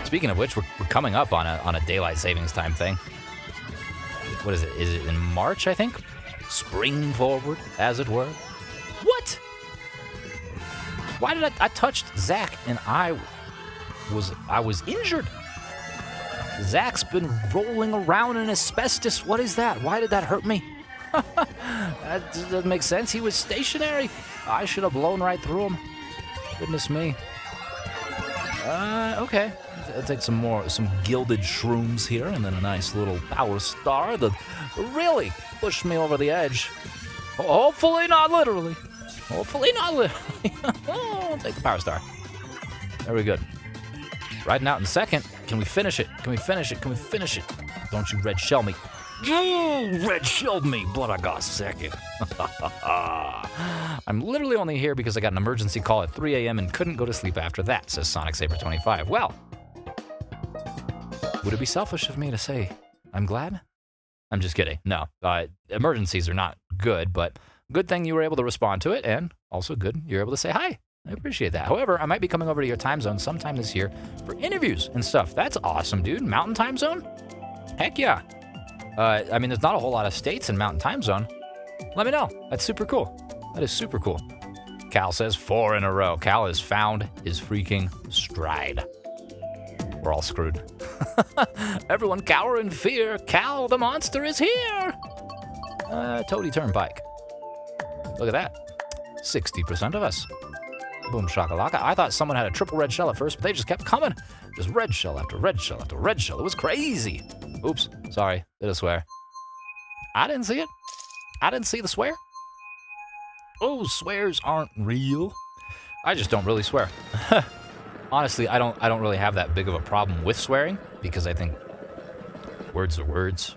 Speaking of which, we're coming up on a daylight savings time thing. What is it? Is it in March, I think? Spring forward, as it were. What? Why did I touched Zach and I was injured? Zach's been rolling around in asbestos. What is that? Why did that hurt me? That doesn't make sense. He was stationary. I should have blown right through him. Goodness me. Okay. I'll take some gilded shrooms here, and then a nice little power star that really pushed me over the edge. Hopefully not literally. I'll take the power star. Very good. Riding out in second. Can we finish it? Don't you red shell me. Red shelled me, but I got second. I'm literally only here because I got an emergency call at 3 a.m. and couldn't go to sleep after that, says Sonic Saber 25. Well, would it be selfish of me to say I'm glad? I'm just kidding. No, emergencies are not good, but good thing you were able to respond to it, and also good you're able to say hi. I appreciate that. However, I might be coming over to your time zone sometime this year for interviews and stuff. That's awesome, dude. Mountain time zone? Heck yeah. I mean, there's not a whole lot of states in Mountain time zone. Let me know. That's super cool. That is super cool. Cal says 4 in a row. Cal has found his freaking stride. We're all screwed. Everyone cower in fear. Cal the monster is here. Toady Turnpike. Look at that. 60% of us. Boom shakalaka. I thought someone had a triple red shell at first, but they just kept coming. Just red shell after red shell after red shell. It was crazy. Oops. Sorry. Did I swear? I didn't see it. I didn't see the swear. Oh, swears aren't real. I just don't really swear. Honestly, I don't really have that big of a problem with swearing because I think words are words,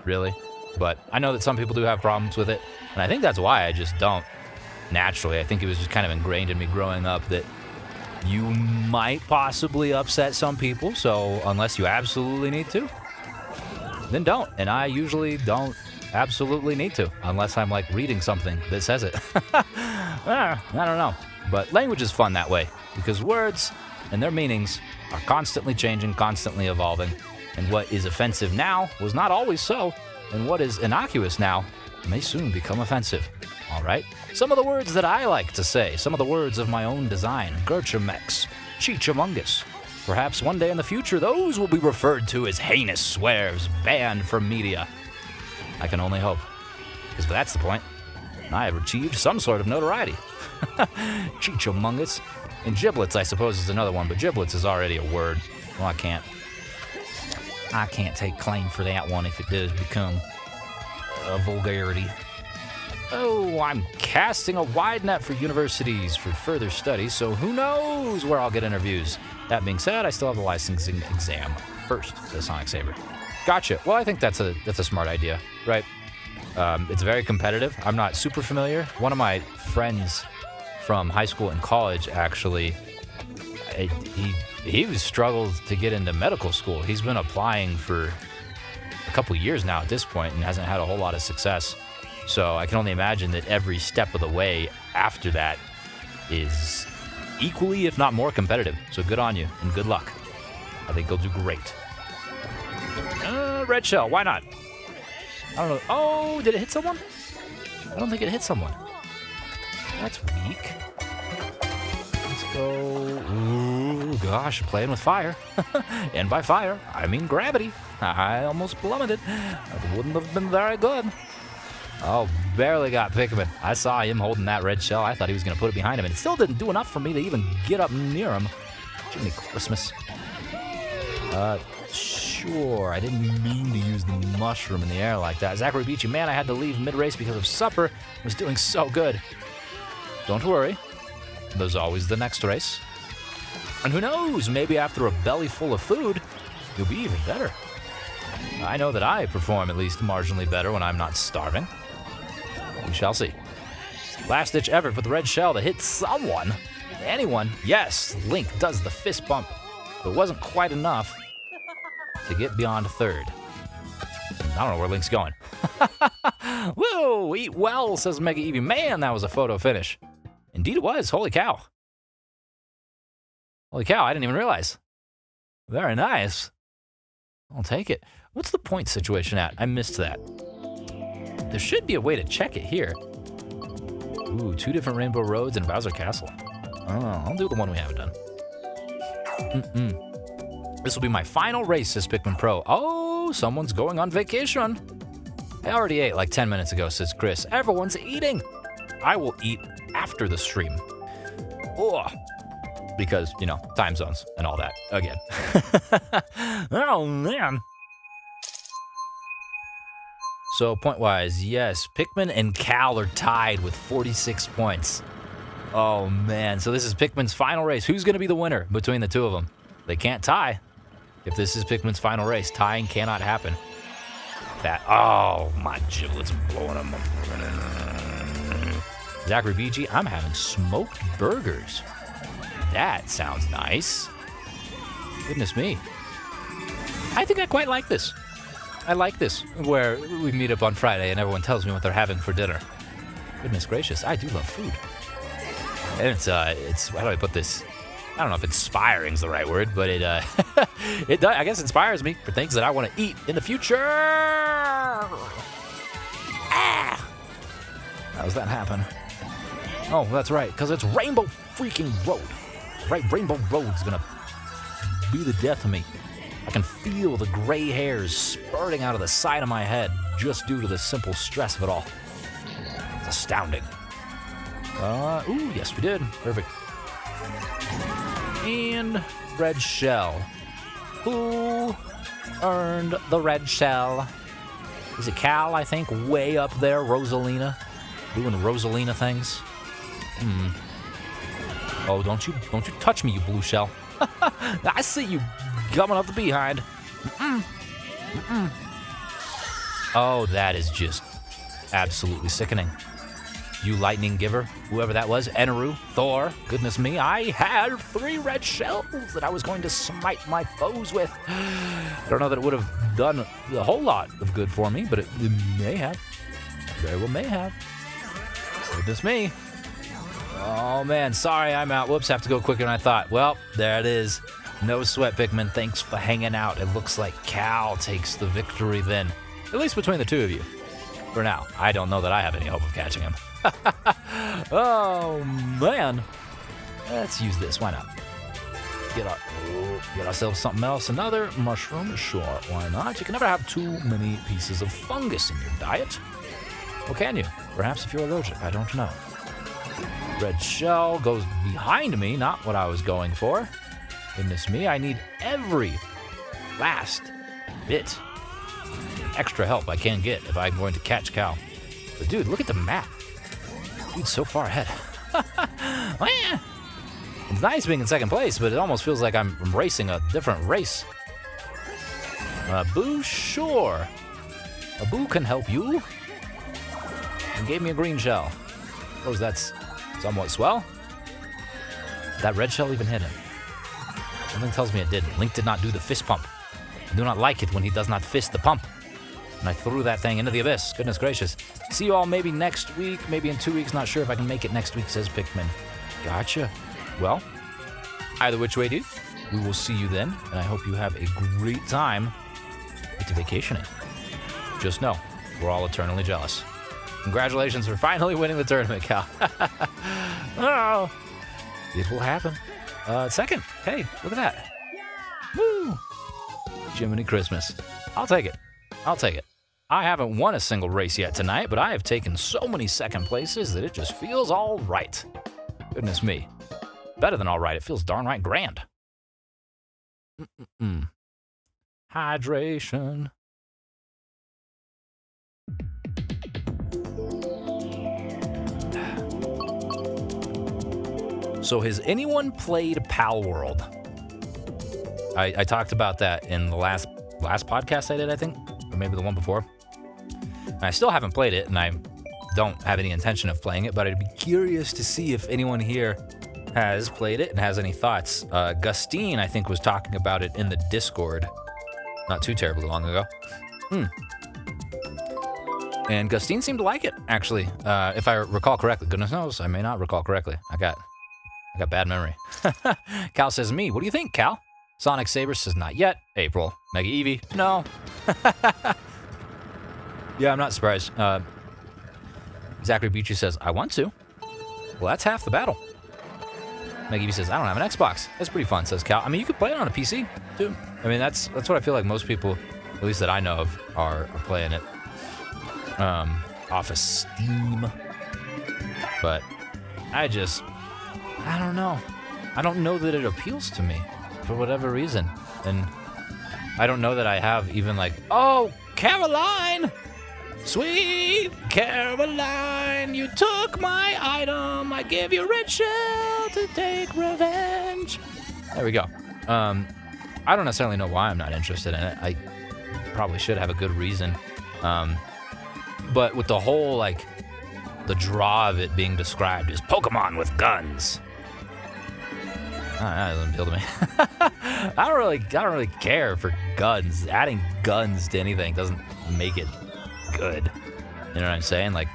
really. But I know that some people do have problems with it, and I think that's why I just don't. Naturally, I think it was just kind of ingrained in me growing up that you might possibly upset some people, so unless you absolutely need to, then don't. And I usually don't absolutely need to, unless I'm like reading something that says it. I don't know. But language is fun that way, because words and their meanings are constantly changing, constantly evolving. And what is offensive now was not always so, and what is innocuous now may soon become offensive. All right? Some of the words that I like to say, some of the words of my own design, Gerchamex, Cheechamungus. Perhaps one day in the future, those will be referred to as heinous swears, banned from media. I can only hope, because if that's the point, I have achieved some sort of notoriety. Cheechamungus. And giblets, I suppose, is another one, but giblets is already a word. Well, I can't take claim for that one if it does become a vulgarity. Oh, I'm casting a wide net for universities for further studies, so who knows where I'll get interviews. That being said, I still have the licensing exam first, says Sonic Saber. Gotcha. Well, I think that's a smart idea, right? It's very competitive. I'm not super familiar. One of my friends from high school and college, actually, he struggled to get into medical school. He's been applying for a couple years now at this point and hasn't had a whole lot of success. So I can only imagine that every step of the way after that is equally, if not more, competitive. So good on you and good luck. I think you'll do great. Red shell, why not? I don't know. Oh, did it hit someone? I don't think it hit someone. That's weak. Let's go. Ooh, gosh, playing with fire. And by fire, I mean gravity. I almost plummeted. That wouldn't have been very good. Oh, barely got Pikmin. I saw him holding that red shell. I thought he was going to put it behind him, and it still didn't do enough for me to even get up near him. Jiminy Christmas. Sure, I didn't mean to use the mushroom in the air like that. Zachary Beachy, man, I had to leave mid-race because of supper. I was doing so good. Don't worry. There's always the next race. And who knows, maybe after a belly full of food, you'll be even better. I know that I perform at least marginally better when I'm not starving. We shall see. Last-ditch effort for the red shell to hit someone. Anyone. Yes, Link does the fist bump. But it wasn't quite enough to get beyond third. I don't know where Link's going. Whoa, eat well, says Mega Eevee. Man, that was a photo finish. Indeed it was. Holy cow. Holy cow, I didn't even realize. Very nice. I'll take it. What's the point situation at? I missed that. There should be a way to check it here. Ooh, 2 different Rainbow Roads and Bowser Castle. Oh, I'll do the one we haven't done. This will be my final race, says Pikmin Pro. Oh, someone's going on vacation. I already ate like 10 minutes ago, says Chris. Everyone's eating. I will eat after the stream. Oh, because, you know, time zones and all that again. Oh, man. So, point-wise, yes, Pikmin and Cal are tied with 46 points. Oh, man. So this is Pikmin's final race. Who's going to be the winner between the two of them? They can't tie. If this is Pikmin's final race, tying cannot happen. That, oh, my giblets are blowing them up. Zachary VG, I'm having smoked burgers. That sounds nice. Goodness me. I think I quite like this. I like this, where we meet up on Friday and everyone tells me what they're having for dinner. Goodness gracious, I do love food. And it's how do I put this? I don't know if inspiring is the right word, but it it does, I guess inspires me for things that I want to eat in the future. Ah! How does that happen? Oh, that's right, because it's Rainbow freaking Road. Right, Rainbow Road's gonna be the death of me. I can feel the gray hairs spurting out of the side of my head just due to the simple stress of it all. It's astounding. Ooh, yes, we did. Perfect. And red shell. Who earned the red shell? Is it Cal, I think, way up there? Rosalina? Doing Rosalina things? Oh, don't you touch me, you blue shell. I see you coming up the behind. Oh, that is just absolutely sickening. You lightning giver, whoever that was, Eneru, Thor, goodness me, I had 3 red shells that I was going to smite my foes with. I don't know that it would have done a whole lot of good for me, but it may have. Very well may have. Goodness me. Oh man, sorry, I'm out. Whoops, have to go quicker than I thought. Well, there it is. No sweat, Pikmin. Thanks for hanging out. It looks like Cal takes the victory then. At least between the two of you. For now. I don't know that I have any hope of catching him. Oh, man. Let's use this. Why not? Get ourselves something else. Another mushroom. Sure, why not? You can never have too many pieces of fungus in your diet. Or can you? Perhaps if you're allergic. I don't know. Red shell goes behind me. Not what I was going for. Goodness me, I need every last bit extra help I can get if I'm going to catch Cal. But dude, look at the map. Dude's so far ahead. It's nice being in second place, but it almost feels like I'm racing a different race. Boo, sure. A boo can help you. And gave me a green shell. Suppose that's somewhat swell. That red shell even hit him. Something tells me it didn't. Link did not do the fist pump. I do not like it when he does not fist the pump. And I threw that thing into the abyss. Goodness gracious. See you all maybe next week, maybe in 2 weeks. Not sure if I can make it next week, says Pikmin. Gotcha. Well, either which way, dude, we will see you then. And I hope you have a great time with the vacationing. Just know, we're all eternally jealous. Congratulations for finally winning the tournament, Cal. Oh, it will happen. Second. Hey, look at that. Woo! Jiminy Christmas. I'll take it. I'll take it. I haven't won a single race yet tonight, but I have taken so many second places that it just feels all right. Goodness me. Better than all right. It feels darn right grand. Hydration. So has anyone played Pal World? I talked about that in the last podcast I did, I think, or maybe the one before. And I still haven't played it, and I don't have any intention of playing it, but I'd be curious to see if anyone here has played it and has any thoughts. Gustine, I think, was talking about it in the Discord not too terribly long ago. And Gustine seemed to like it, actually, if I recall correctly. Goodness knows, I may not recall correctly. I got bad memory. Cal says, me, what do you think, Cal? Sonic Saber says, not yet. April. Mega Eevee, no. Yeah, I'm not surprised. Zachary Beachy says, I want to. Well, that's half the battle. Mega Eevee says, I don't have an Xbox. That's pretty fun, says Cal. I mean, you could play it on a PC, too. I mean, that's what I feel like most people, at least that I know of, are playing it. Off of Steam. But I don't know. I don't know that it appeals to me for whatever reason. And I don't know that I have even like, oh, Caroline! Sweet Caroline, you took my item. I give you red shell to take revenge. There we go. I don't necessarily know why I'm not interested in it. I probably should have a good reason. But with the whole, like, the draw of it being described as Pokemon with guns. That doesn't appeal to me. I don't really care for guns. Adding guns to anything doesn't make it good. You know what I'm saying? Like,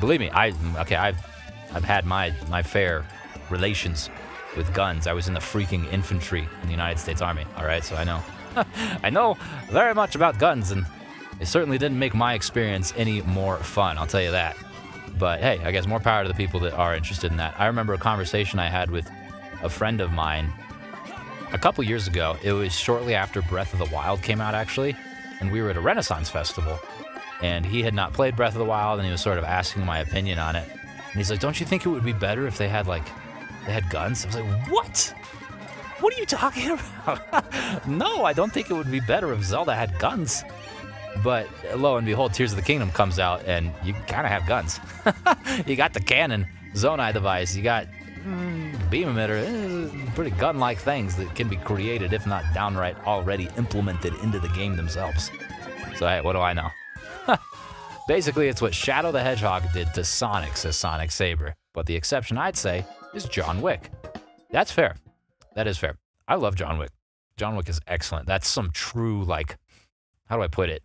believe me, I've had my fair relations with guns. I was in the freaking infantry in the United States Army. All right, so I know. I know very much about guns, and it certainly didn't make my experience any more fun, I'll tell you that. But hey, I guess more power to the people that are interested in that. I remember a conversation I had with a friend of mine a couple years ago. It was shortly after Breath of the Wild came out, actually, and we were at a Renaissance festival. And he had not played Breath of the Wild, and he was sort of asking my opinion on it. And he's like, don't you think it would be better if they had guns? I was like, what? What are you talking about? No, I don't think it would be better if Zelda had guns. But lo and behold, Tears of the Kingdom comes out, and you kind of have guns. You got the cannon, Zonai device, you got beam emitter, pretty gun-like things that can be created, if not downright already implemented into the game themselves. So hey, what do I know? Basically, it's what Shadow the Hedgehog did to Sonic, says Sonic Saber. But the exception, I'd say, is John Wick. That's fair. That is fair. I love John Wick. John Wick is excellent. That's some true, like, how do I put it?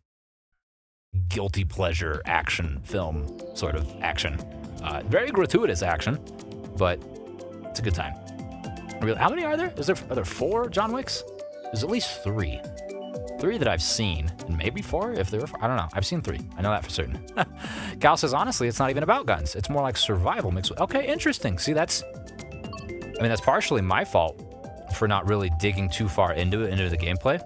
Guilty pleasure action film sort of action. Very gratuitous action, but it's a good time. Really, how many are there? Are there 4 John Wicks? There's at least 3. 3 that I've seen, and maybe 4 if there were 4. I don't know. I've seen 3. I know that for certain. Cal says, honestly, it's not even about guns. It's more like survival mixed with... Okay, interesting. See, that's partially my fault for not really digging too far into the gameplay.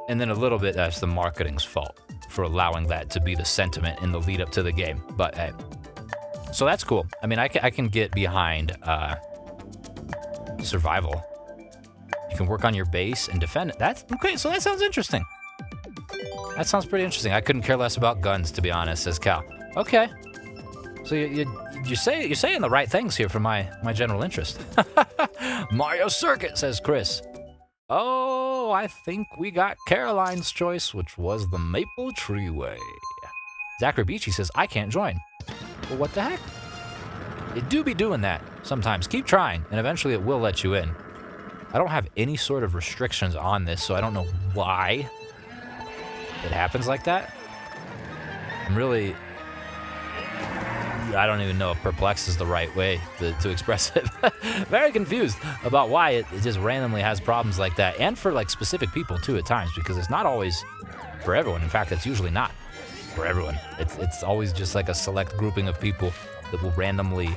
And then a little bit that's the marketing's fault for allowing that to be the sentiment in the lead up to the game. But hey, so that's cool. I mean, I can get behind survival. You can work on your base and defend it. That's okay. So that sounds interesting. That sounds pretty interesting. I couldn't care less about guns, to be honest, says Cal. Okay. So you're saying the right things here for my general interest. Mario Circuit, says Chris. Oh, I think we got Caroline's choice, which was the Maple Tree Way. Zachary Beachy says, I can't join. Well, what the heck? It do be doing that sometimes. Keep trying, and eventually it will let you in. I don't have any sort of restrictions on this, so I don't know why it happens like that. I don't even know if perplexed is the right way to express it. Very confused about why it just randomly has problems like that, and for like specific people too at times, because it's not always for everyone. In fact, it's usually not for everyone. It's always just like a select grouping of people that will randomly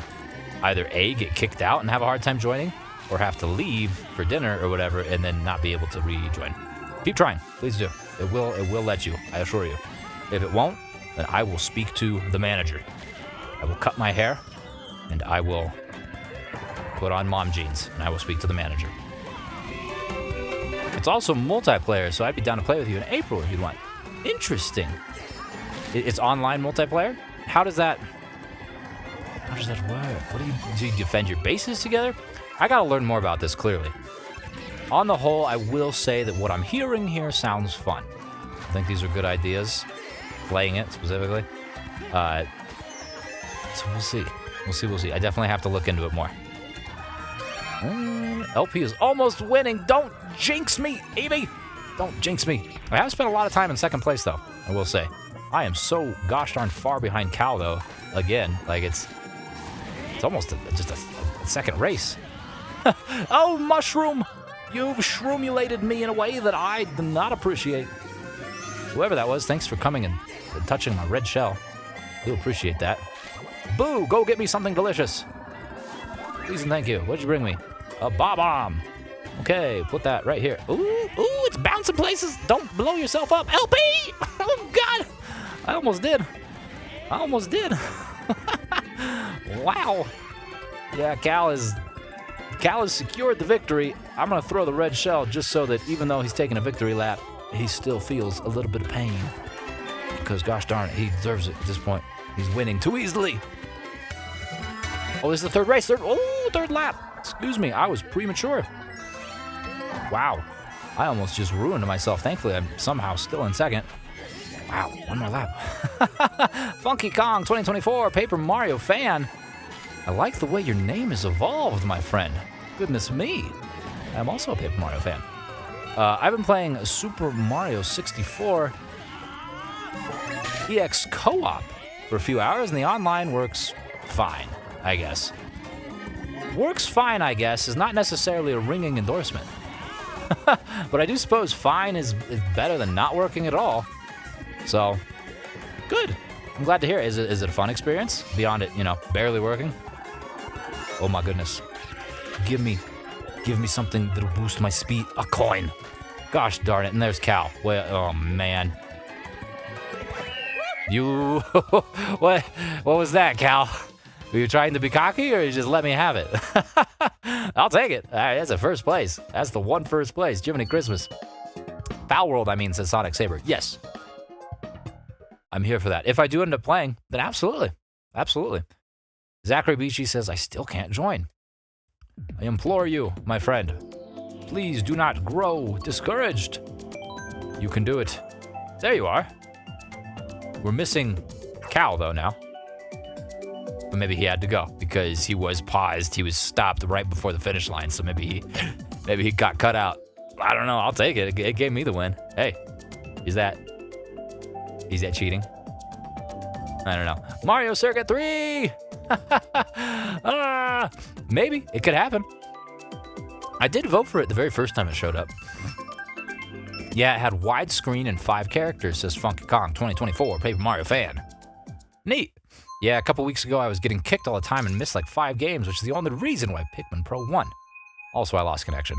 either A, get kicked out and have a hard time joining, or have to leave for dinner or whatever and then not be able to rejoin. Keep trying, please do. It will let you, I assure you. If it won't, then I will speak to the manager. I will cut my hair, and I will put on mom jeans, and I will speak to the manager. It's also multiplayer, so I'd be down to play with you in April if you'd want. Interesting. It's online multiplayer? How does that work? Do you defend your bases together? I gotta learn more about this, clearly. On the whole, I will say that what I'm hearing here sounds fun. I think these are good ideas. Playing it, specifically. we'll see. We'll see. I definitely have to look into it more. LP is almost winning. Don't jinx me, Evie. Don't jinx me. I have spent a lot of time in second place, though, I will say. I am so gosh darn far behind Cal, though. Again, like it's almost just a second race. Oh, Mushroom! You've shroomulated me in a way that I do not appreciate. Whoever that was, thanks for coming and touching my red shell. Do appreciate that. Boo! Go get me something delicious. Please and thank you. What'd you bring me? A bomb. Okay, put that right here. Ooh, it's bouncing places. Don't blow yourself up. LP! Oh, God! I almost did. Wow. Yeah, Cal has secured the victory. I'm going to throw the red shell just so that even though he's taking a victory lap, he still feels a little bit of pain. Because, gosh darn it, he deserves it at this point. He's winning too easily. Oh, this is the third race. Third lap. Excuse me, I was premature. Wow. I almost just ruined myself. Thankfully, I'm somehow still in second. Wow, one more lap. Funky Kong 2024, Paper Mario fan. I like the way your name has evolved, my friend. Goodness me. I'm also a Paper Mario fan. I've been playing Super Mario 64 EX co-op for a few hours, and the online works fine, I guess. Works fine, I guess, is not necessarily a ringing endorsement. But I do suppose fine is better than not working at all. So, good. I'm glad to hear it. Is it a fun experience? Beyond it, barely working? Oh my goodness. Give me something that'll boost my speed. A coin. Gosh darn it. And there's Cal. Well, oh man. You, what was that, Cal? Were you trying to be cocky, or you just let me have it? I'll take it. All right, that's a first place. That's the one first place. Jiminy Christmas. Foul World, I mean, says Sonic Saber. Yes. I'm here for that. If I do end up playing, then absolutely. Absolutely. Zachary Beachy says, I still can't join. I implore you, my friend. Please do not grow discouraged. You can do it. There you are. We're missing Cal, though, now. But maybe he had to go because he was paused. He was stopped right before the finish line. So maybe he got cut out. I don't know. I'll take it. It gave me the win. Hey, is that cheating? I don't know. Mario Circuit 3. Maybe it could happen. I did vote for it the very first time it showed up. Yeah, it had widescreen and 5 characters, says Funky Kong 2024, Paper Mario fan. Neat. Yeah, a couple weeks ago I was getting kicked all the time and missed like 5 games, which is the only reason why Pikmin Pro won. Also, I lost connection.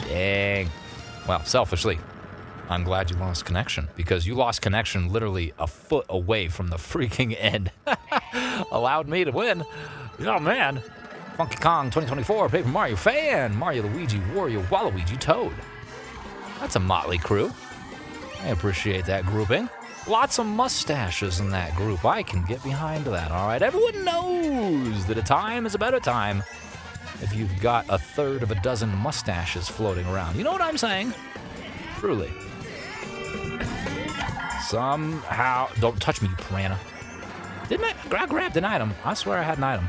Dang. Well, selfishly, I'm glad you lost connection, because you lost connection literally a foot away from the freaking end. Allowed me to win. Oh, man. Funky Kong 2024, Paper Mario fan. Mario, Luigi, Wario, Waluigi, Toad. That's a motley crew. I appreciate that grouping. Lots of mustaches in that group. I can get behind that, all right? Everyone knows that a time is a better time if you've got a third of a dozen mustaches floating around. You know what I'm saying? Truly. Somehow... Don't touch me, you piranha. Didn't I grabbed an item? I swear I had an item.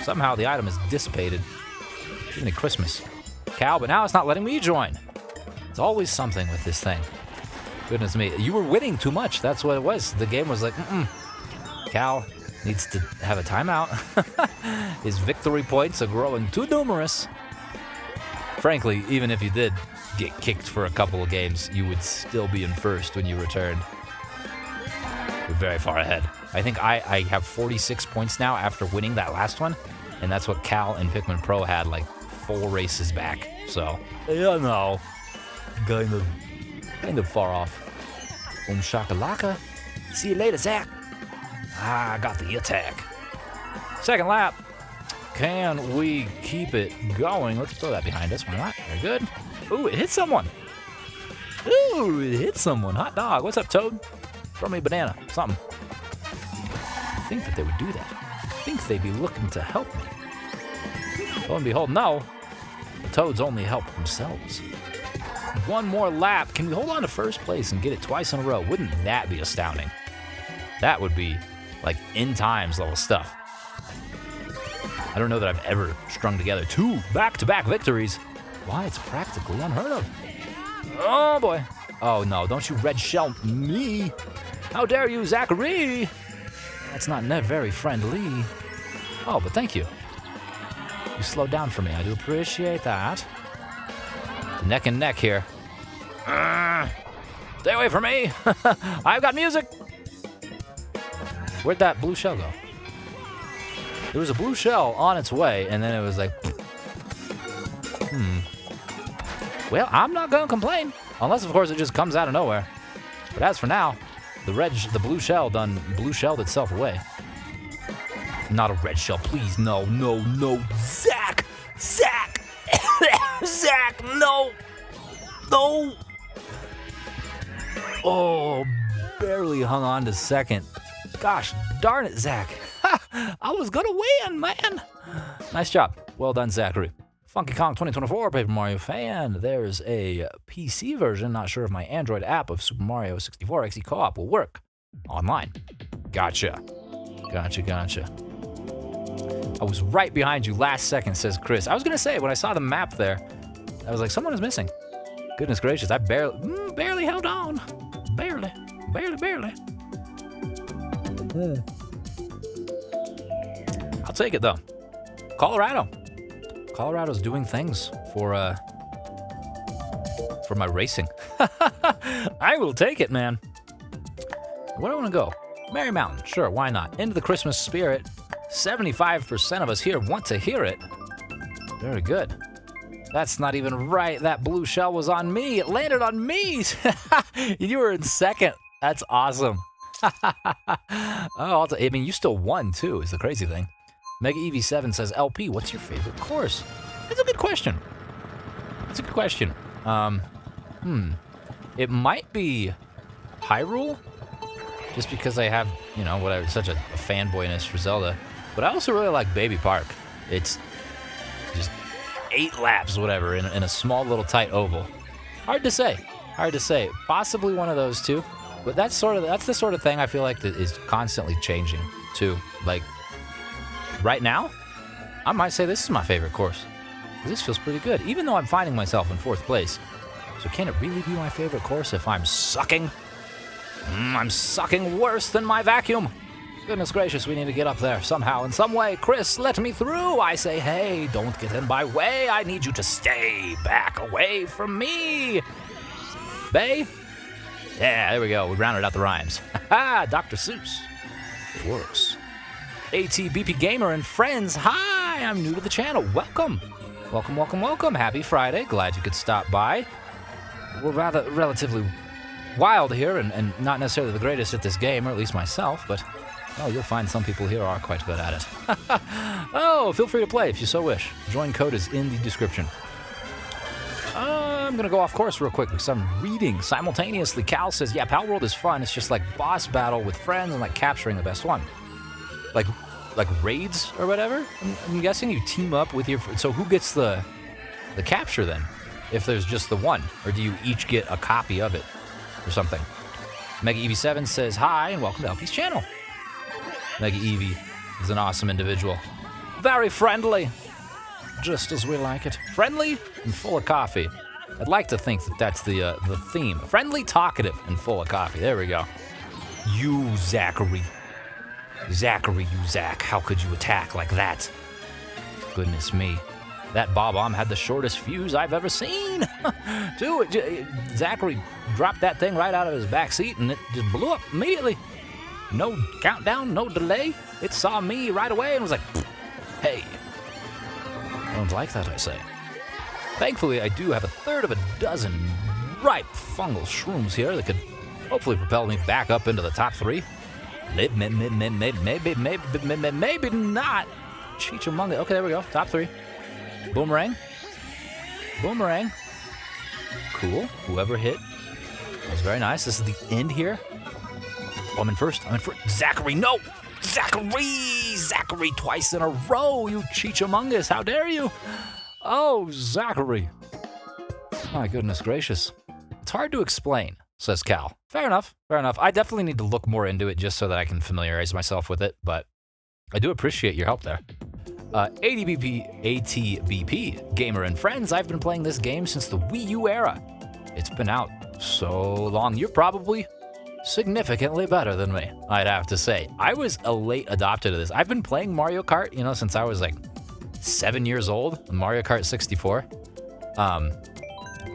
Somehow the item is dissipated. Give me Christmas. Cal, but now it's not letting me join. It's always something with this thing. Goodness me. You were winning too much. That's what it was. The game was like, Cal needs to have a timeout. His victory points are growing too numerous. Frankly, even if you did get kicked for a couple of games, you would still be in first when you returned. You're very far ahead. I think I have 46 points now after winning that last one, and that's what Cal and Pikmin Pro had like 4 races back. So, yeah, no. Kind of far off. Shakalaka. See you later, Zach. I got the attack. Second lap. Can we keep it going? Let's throw that behind us. Why not? Very good. Ooh, it hit someone. Ooh, it hit someone. Hot dog. What's up, Toad? Throw me a banana. Something. I think that they would do that. I think they'd be looking to help me. Lo and behold, no. The Toads only help themselves. One more lap. Can we hold on to first place and get it twice in a row? Wouldn't that be astounding? That would be like in times level stuff. I don't know that I've ever strung together 2 back-to-back victories. Why, it's practically unheard of. Oh boy. Oh no, don't you red shell me. How dare you, Zachary? That's not very friendly. Oh, but thank you. You slowed down for me. I do appreciate that. Neck and neck here. Stay away from me. I've got music. Where'd that blue shell go? There was a blue shell on its way, and then it was like, Well, I'm not gonna complain. Unless, of course, it just comes out of nowhere. But as for now, the blue shell done blue shelled itself away. Not a red shell, please. No. Zach! Zach, no! No! Oh, barely hung on to second. Gosh darn it, Zach. I was gonna win, man. Nice job. Well done, Zachary. Funky Kong 2024 Paper Mario fan. There's a PC version. Not sure if my Android app of Super Mario 64 XE Co-op will work online. Gotcha. I was right behind you last second, says Chris. I was gonna say, when I saw the map there, I was like, someone is missing. Goodness gracious, I barely held on. Barely. I'll take it, though. Colorado's doing things for my racing. I will take it, man. Where do I want to go? Merry Mountain. Sure, why not? Into the Christmas spirit. 75% of us here want to hear it. Very good. That's not even right. That blue shell was on me. It landed on me. You were in second. That's awesome. I mean, you still won, too, is the crazy thing. Mega EV7 says, LP, what's your favorite course? That's a good question. It might be Hyrule, just because I have, such a fanboyness for Zelda. But I also really like Baby Park. It's just 8 laps, whatever, in a small little tight oval. Hard to say. Possibly one of those two. But that's the sort of thing I feel like that is constantly changing, too. Like, right now, I might say this is my favorite course. This feels pretty good, even though I'm finding myself in 4th place. So can it really be my favorite course if I'm sucking? I'm sucking worse than my vacuum. Goodness gracious, we need to get up there somehow, in some way. Chris, let me through. I say, hey, don't get in my way. I need you to stay back away from me. Bay? Yeah, there we go. We rounded out the rhymes. Ha! Dr. Seuss. It works. ATBP Gamer and friends, hi! I'm new to the channel. Welcome. Happy Friday. Glad you could stop by. We're relatively wild here and not necessarily the greatest at this game, or at least myself, but you'll find some people here are quite good at it. Feel free to play if you so wish. Join code is in the description. I'm gonna go off course real quick because I'm reading simultaneously. Cal says, yeah, Pal World is fun. It's just like boss battle with friends and like capturing the best one. Like raids or whatever. I'm guessing you team up with your. So who gets the capture then? If there's just the one, or do you each get a copy of it or something? Mega EV7 says hi and welcome to LP's channel. Mega Evie is an awesome individual, very friendly, just as we like it. Friendly and full of coffee. I'd like to think that that's the theme. Friendly, talkative, and full of coffee. There we go. You, Zachary. Zachary, you Zach. How could you attack like that? Goodness me. That Bob-omb had the shortest fuse I've ever seen. Dude, Zachary dropped that thing right out of his back seat and it just blew up immediately. No countdown, no delay. It saw me right away and was like, hey. I don't like that, I say. Thankfully, I do have 1/3 of a dozen ripe fungal shrooms here that could hopefully propel me back up into the top 3. Maybe not. Cheech among it. Okay, there we go. Top 3. Boomerang. Cool. Whoever hit. That was very nice. This is the end here. Oh, I'm in first. Zachary, no! Zachary twice in a row, you Cheech-a-mungus. How dare you? Oh, Zachary. My goodness gracious. It's hard to explain. says Cal. Fair enough. Fair enough. I definitely need to look more into it just so that I can familiarize myself with it, but I do appreciate your help there. ATBP, Gamer and Friends, I've been playing this game since the Wii U era. It's been out so long. You're probably significantly better than me, I'd have to say. I was a late adopter to this. I've been playing Mario Kart, since I was like 7 years old, Mario Kart 64.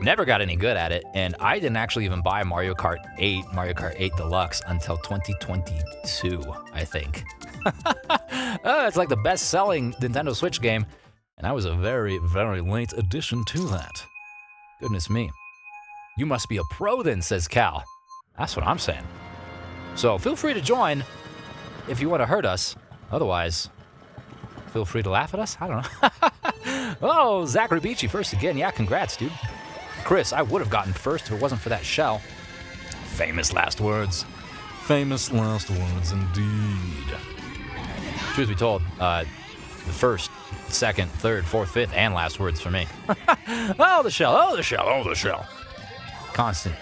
Never got any good at it, and I didn't actually even buy Mario Kart 8 Deluxe until 2022, I think. It's like the best-selling Nintendo Switch game, and I was a very, very late addition to that. Goodness me. You must be a pro then, says Cal. That's what I'm saying. So feel free to join if you want to hurt us. Otherwise, feel free to laugh at us. I don't know. Oh, Zachary Beachy first again. Yeah, congrats, dude. Chris, I would have gotten first if it wasn't for that shell. Famous last words. Famous last words indeed. Truth be told, the first, second, third, fourth, fifth, and last words for me. Oh, the shell. Oh, the shell. Oh, the shell. Constant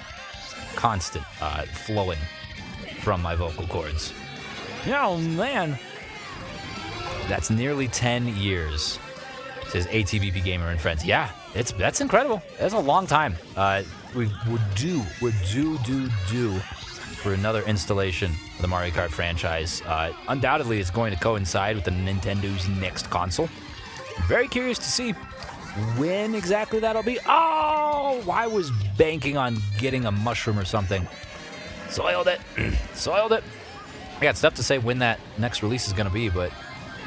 flowing from my vocal cords. Oh, man. That's nearly 10 years, says ATBP Gamer and Friends. Yeah, that's incredible. That's a long time. We're due for another installation of the Mario Kart franchise. Undoubtedly, it's going to coincide with the Nintendo's next console. I'm very curious to see when exactly that'll be. Oh, I was banking on getting a mushroom or something. Soiled it. Soiled it. I got stuff to say when that next release is going to be, but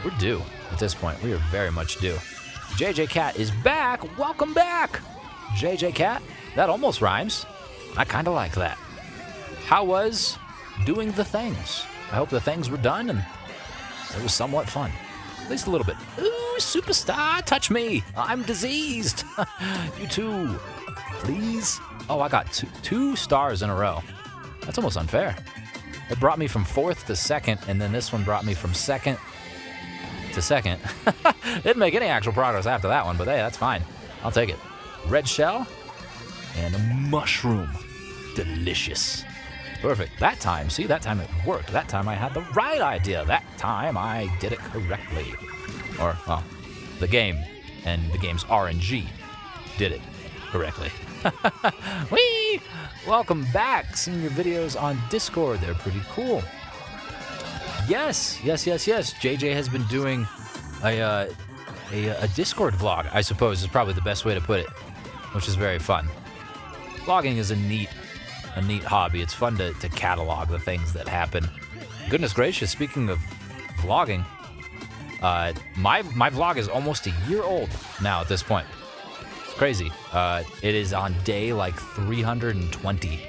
we're due at this point. We are very much due. JJ Cat is back. Welcome back, JJ Cat. That almost rhymes. I kind of like that. How was doing the things? I hope the things were done and it was somewhat fun. At least a little bit. Ooh, superstar, touch me. I'm diseased. You too. Please. Oh, I got two stars in a row. That's almost unfair. It brought me from 4th to 2nd, and then this one brought me from 2nd to 2nd. Didn't make any actual progress after that one, but hey, that's fine. I'll take it. Red shell and a mushroom. Delicious. Perfect. That time it worked. That time I had the right idea. That time I did it correctly. Or, well, the game and the game's RNG did it correctly. Whee! Welcome back. Seeing your videos on Discord. They're pretty cool. Yes. JJ has been doing a Discord vlog, I suppose is probably the best way to put it, which is very fun. Vlogging is a neat hobby. It's fun to catalog the things that happen. Goodness gracious, speaking of vlogging, my vlog is almost a year old now at this point. It's crazy. It is on day like 320,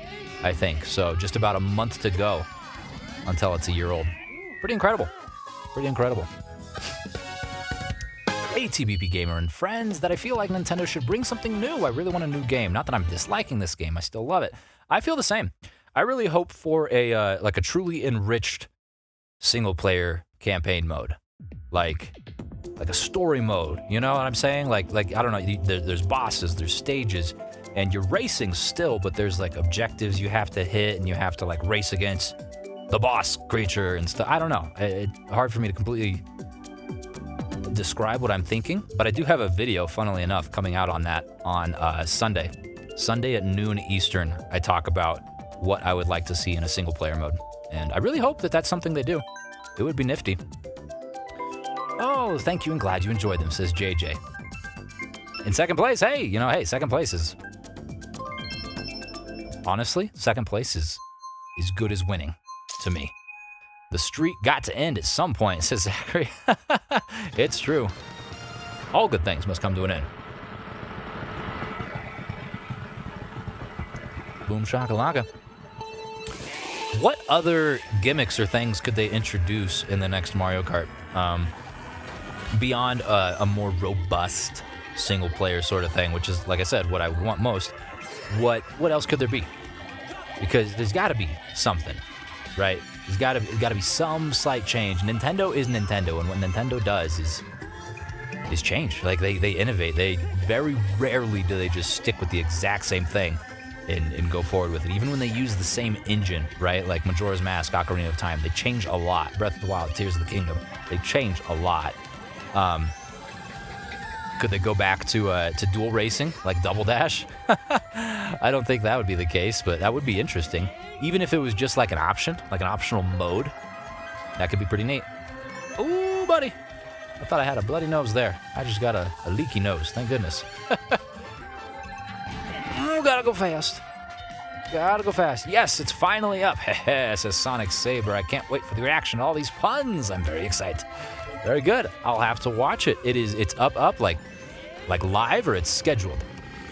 I think. So just about a month to go until it's a year old. Pretty incredible. Pretty incredible. ATBP Gamer and Friends, that I feel like Nintendo should bring something new. I really want a new game. Not that I'm disliking this game. I still love it. I feel the same. I really hope for a truly enriched single-player campaign mode, like a story mode. You know what I'm saying? Like I don't know. There's bosses, there's stages, and you're racing still, but there's like objectives you have to hit, and you have to like race against the boss creature and stuff. I don't know. It's hard for me to completely describe what I'm thinking, but I do have a video, funnily enough, coming out on that on Sunday at noon Eastern. I talk about what I would like to see in a single player mode, and I really hope that that's something they do. It would be nifty. Oh, thank you and glad you enjoyed them, says JJ. In second place, hey, second place is, honestly, second place is good as winning to me. The streak got to end at some point, says Zachary. It's true. All good things must come to an end. Boom shakalaka. What other gimmicks or things could they introduce in the next Mario Kart? Beyond a more robust single-player sort of thing, which is, like I said, what I would want most. What else could there be? Because there's got to be something, right? There's got to be some slight change. Nintendo is Nintendo, and what Nintendo does is change. Like they innovate. They very rarely do they just stick with the exact same thing and go forward with it. Even when they use the same engine, right? Like Majora's Mask, Ocarina of Time, they change a lot. Breath of the Wild, Tears of the Kingdom, they change a lot. Could they go back to dual racing, like Double Dash? I don't think that would be the case, but that would be interesting. Even if it was just like an option, like an optional mode, that could be pretty neat. Ooh, buddy. I thought I had a bloody nose there. I just got a leaky nose, thank goodness. Gotta go fast. Gotta go fast. Yes, it's finally up. Says Sonic Saber. I can't wait for the reaction to all these puns. I'm very excited. Very good. I'll have to watch it. It's up like live, or it's scheduled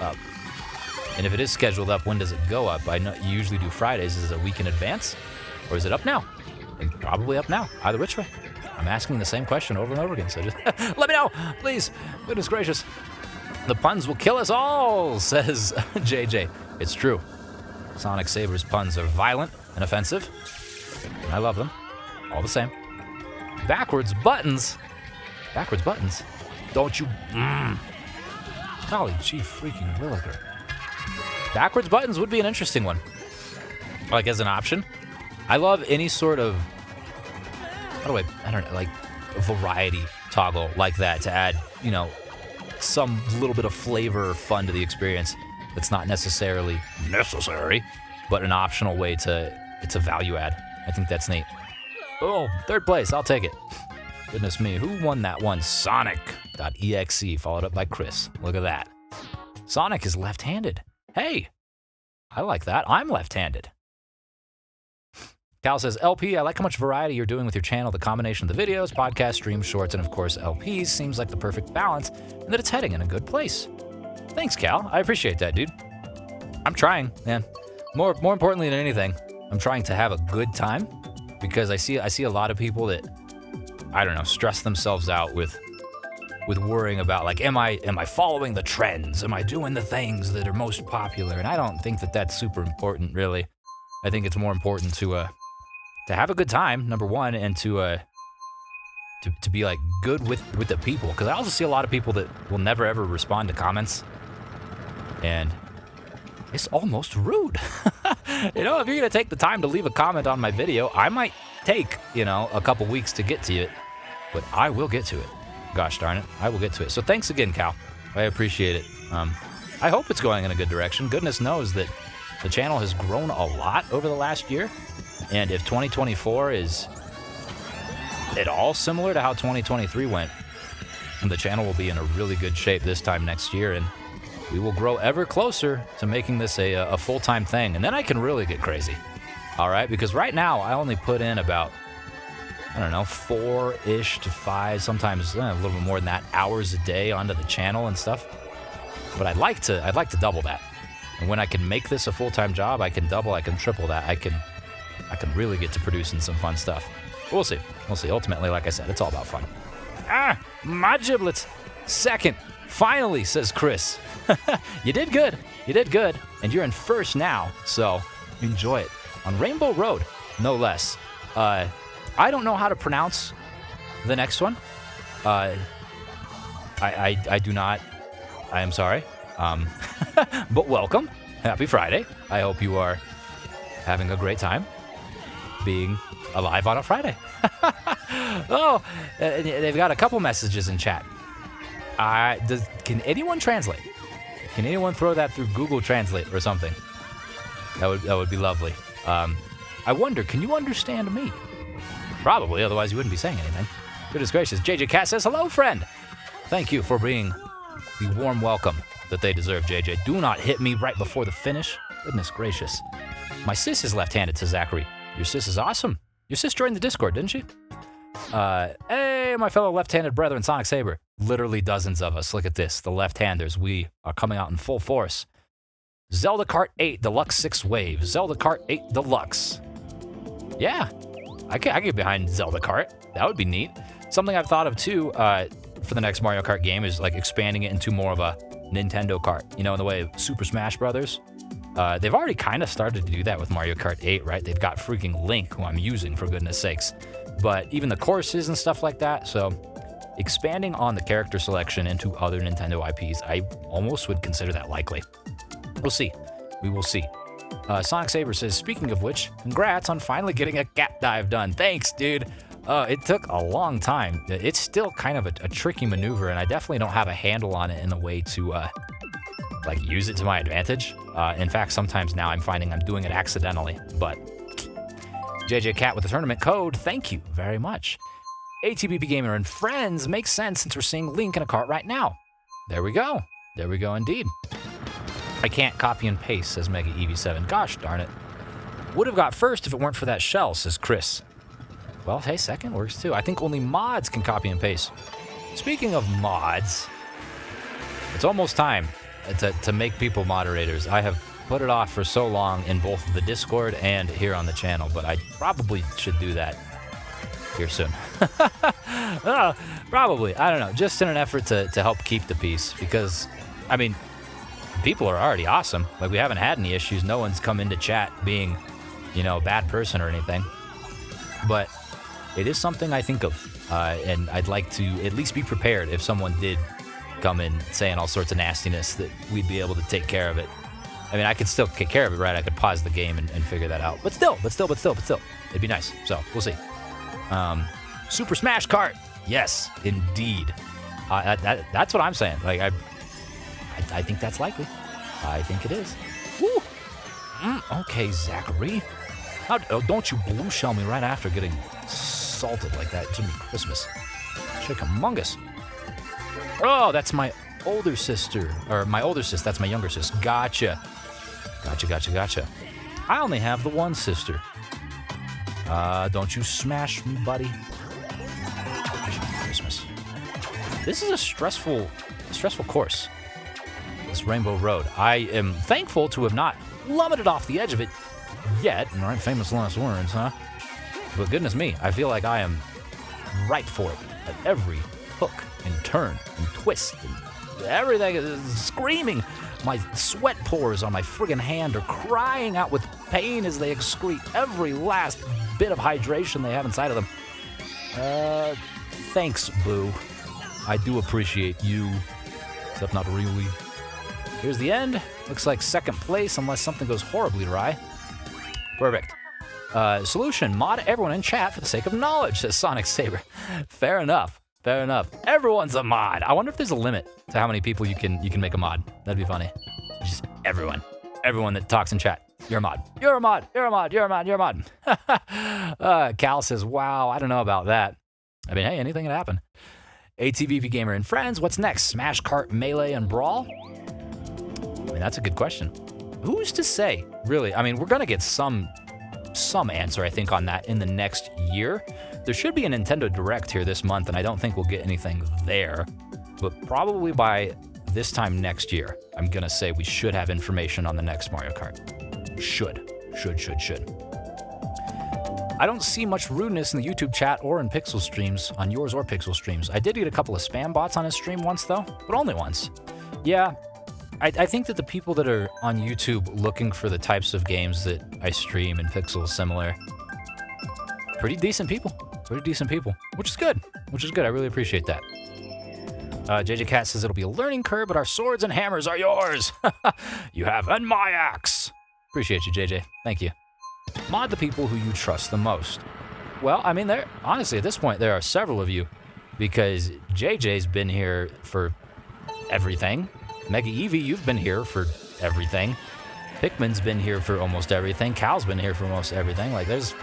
up. And if it is scheduled up, when does it go up? I know you usually do Fridays. Is it a week in advance, or is it up now? And probably up now. Either which way. I'm asking the same question over and over again. So just let me know, please. Goodness gracious. The puns will kill us all, says JJ. It's true. Sonic Saber's puns are violent and offensive, and I love them all the same. Backwards buttons. Backwards buttons. Don't you? Golly gee freaking williker. Backwards buttons would be an interesting one. Like as an option. I love any sort of, I don't know, like a variety toggle like that to add, you know, some little bit of flavor or fun to the experience that's not necessarily necessary, but an optional way it's a value add. I think that's neat. Oh, third place, I'll take it. Goodness me, who won that one? Sonic.exe, followed up by Chris. Look at that. Sonic is left-handed. Hey, I like that. I'm left-handed. Cal says, LP, I like how much variety you're doing with your channel. The combination of the videos, podcasts, streams, shorts, and of course LPs seems like the perfect balance, and that it's heading in a good place. Thanks, Cal. I appreciate that, dude. I'm trying, man. More importantly than anything, I'm trying to have a good time, because I see a lot of people that, I don't know, stress themselves out with worrying about, like, am I following the trends? Am I doing the things that are most popular? And I don't think that that's super important, really. I think it's more important to have a good time, number one, and to be like good with the people. Because I also see a lot of people that will never ever respond to comments, and it's almost rude. You know, if you're gonna take the time to leave a comment on my video, I might take, you know, a couple weeks to get to it, but I will get to it. Gosh darn it, I will get to it. So thanks again, Cal. I appreciate it. I hope it's going in a good direction. Goodness knows that the channel has grown a lot over the last year. And if 2024 is at all similar to how 2023 went, the channel will be in a really good shape this time next year, and we will grow ever closer to making this a full-time thing. And then I can really get crazy, all right? Because right now, I only put in about, I don't know, 4-ish to 5, sometimes a little bit more than that, hours a day onto the channel and stuff. But I'd like to double that. And when I can make this a full-time job, I can double, I can triple that. I can really get to producing some fun stuff. We'll see. We'll see. Ultimately, like I said, it's all about fun. My giblets. Second. Finally, says Chris. You did good. You did good. And you're in first now, so enjoy it. On Rainbow Road, no less. I don't know how to pronounce the next one. I do not. I am sorry. But welcome. Happy Friday. I hope you are having a great time being alive on a Friday. Oh, they've got a couple messages in chat. Can anyone translate? Can anyone throw that through Google Translate or something? That would be lovely. I wonder, can you understand me? Probably, otherwise you wouldn't be saying anything. Goodness gracious. JJ Cat says, hello, friend. Thank you for being the warm welcome that they deserve, JJ. Do not hit me right before the finish. Goodness gracious. My sis is left-handed, says Zachary. Your sis is awesome. Your sis joined the Discord, didn't she? Hey, my fellow left-handed brethren, Sonic Saber. Literally dozens of us. Look at this. The left-handers. We are coming out in full force. Zelda Kart 8 Deluxe 6 Wave. Zelda Kart 8 Deluxe. Yeah. I get behind Zelda Kart. That would be neat. Something I've thought of, too, for the next Mario Kart game is, like, expanding it into more of a Nintendo Kart. You know, in the way of Super Smash Brothers. They've already kind of started to do that with Mario Kart 8, right? They've got freaking Link, who I'm using, for goodness sakes. But even the courses and stuff like that. So expanding on the character selection into other Nintendo IPs, I almost would consider that likely. We'll see. We will see. Sonic Saber says, speaking of which, congrats on finally getting a cat dive done. Thanks, dude. It took a long time. It's still kind of a tricky maneuver, and I definitely don't have a handle on it in a way to like use it to my advantage. In fact, sometimes now I'm finding I'm doing it accidentally. But JJ Cat with the tournament code, thank you very much. ATBP Gamer and friends, makes sense since we're seeing Link in a cart right now. There we go. There we go indeed. I can't copy and paste, says Mega EV7. Gosh darn it. Would have got first if it weren't for that shell, says Chris. Well, hey, second works too. I think only mods can copy and paste. Speaking of mods, it's almost time to make people moderators. I have put it off for so long in both the Discord and here on the channel, but I probably should do that here soon. Probably, I don't know, just in an effort to help keep the peace, because, I mean, people are already awesome. Like, we haven't had any issues. No one's come into chat being, you know, a bad person or anything. But it is something I think of, and I'd like to at least be prepared if someone did come in saying all sorts of nastiness, that we'd be able to take care of it. I mean, I could still take care of it, right? I could pause the game and figure that out. But still, it'd be nice. So, we'll see. Super Smash Kart. Yes, indeed. That's what I'm saying. Like, I think that's likely. I think it is. Woo! Okay, Zachary. Don't you blue shell me right after getting salted like that, Jimmy Christmas. Chickamungus. Oh, that's my older sister. Or my older sister, that's my younger sister. Gotcha. Gotcha. I only have the one sister. Don't you smash me, buddy. Christmas. This is a stressful course. This Rainbow Road. I am thankful to have not plummeted off the edge of it yet. All right, famous last words, huh? But goodness me, I feel like I am right for it at every hook and turn and twist and everything is screaming. My sweat pores on my friggin' hand are crying out with pain as they excrete every last bit of hydration they have inside of them. Thanks, Boo. I do appreciate you, except not really. Here's the end. Looks like second place unless something goes horribly awry. Perfect. Solution, mod everyone in chat for the sake of knowledge, says Sonic Saber. Fair enough. Everyone's a mod. I wonder if there's a limit to how many people you can make a mod. That'd be funny. Just everyone that talks in chat. You're a mod. Cal says, wow, I don't know about that. I mean, hey, anything can happen. ATVP Gamer and friends, what's next? Smash, Kart, Melee, and Brawl? I mean, that's a good question. Who's to say, really? I mean, we're going to get some answer, I think, on that in the next year. There should be a Nintendo Direct here this month, and I don't think we'll get anything there. But probably by this time next year, I'm going to say we should have information on the next Mario Kart. Should. I don't see much rudeness in the YouTube chat or in Pixel streams, on yours or Pixel streams. I did get a couple of spam bots on his stream once, though, but only once. Yeah, I think that the people that are on YouTube looking for the types of games that I stream in Pixel similar, pretty decent people, which is good. I really appreciate that. JJ Cat says it'll be a learning curve, but our swords and hammers are yours. You have and my axe. Appreciate you, JJ. Thank you. Mod the people who you trust the most. Well, I mean, honestly, at this point, there are several of you, because JJ's been here for everything. Mega Eevee, you've been here for everything. Pikmin's been here for almost everything. Cal's been here for almost everything. Like, there's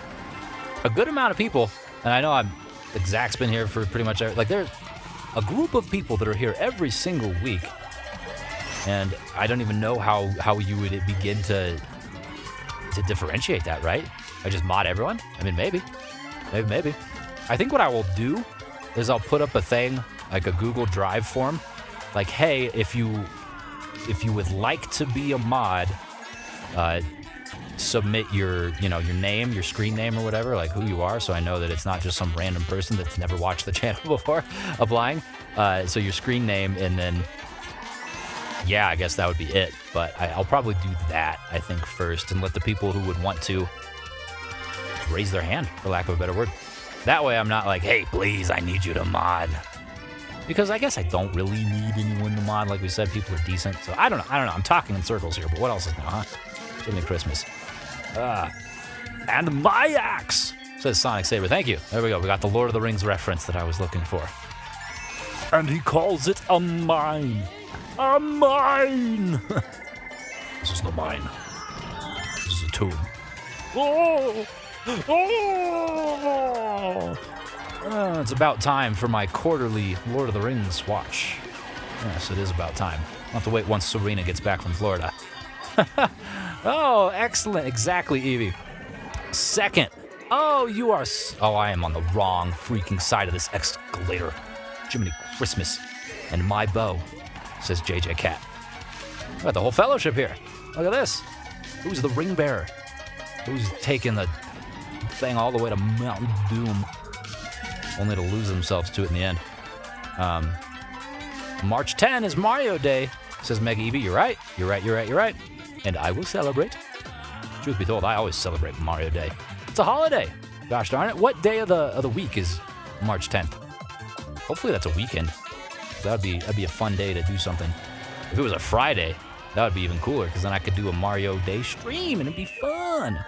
a good amount of people, and I know Zach's been here for pretty much everything. Like, there's a group of people that are here every single week, and I don't even know how you would begin to differentiate that, right? I just mod everyone? I mean, maybe. I think what I will do is I'll put up a thing, like a Google Drive form, like, hey, if you would like to be a mod, submit your name, your screen name or whatever, like who you are, so I know that it's not just some random person that's never watched the channel before applying. So your screen name, and then, yeah, I guess that would be it. But I'll probably do that, I think, first, and let the people who would want to raise their hand, for lack of a better word. That way I'm not like, hey, please, I need you to mod. Because I guess I don't really need anyone to mod. Like we said, people are decent. So I don't know. I'm talking in circles here, but what else is new, huh? Jiminy Christmas. And my axe, says Sonic Saber. Thank you. There we go. We got the Lord of the Rings reference that I was looking for. And he calls it a mine. A mine! This is the mine. This is a tomb. Oh! Oh! It's about time for my quarterly Lord of the Rings watch. Yes, it is about time. I'll have to wait once Serena gets back from Florida. Oh, excellent. Exactly, Evie. Second. Oh, you are... Oh, I am on the wrong freaking side of this escalator. Jiminy Christmas. And my bow, says JJ Cat. We got the whole fellowship here. Look at this. Who's the ring bearer? Who's taking the thing all the way to Mountain Doom? Only to lose themselves to it in the end. March 10 is Mario Day, says Mega Evie. You're right. You're right. You're right. You're right. And I will celebrate. Truth be told, I always celebrate Mario Day. It's a holiday. Gosh darn it. What day of the week is March 10th? Hopefully that's a weekend. That'd be a fun day to do something. If it was a Friday, that would be even cooler, because then I could do a Mario Day stream and it'd be fun.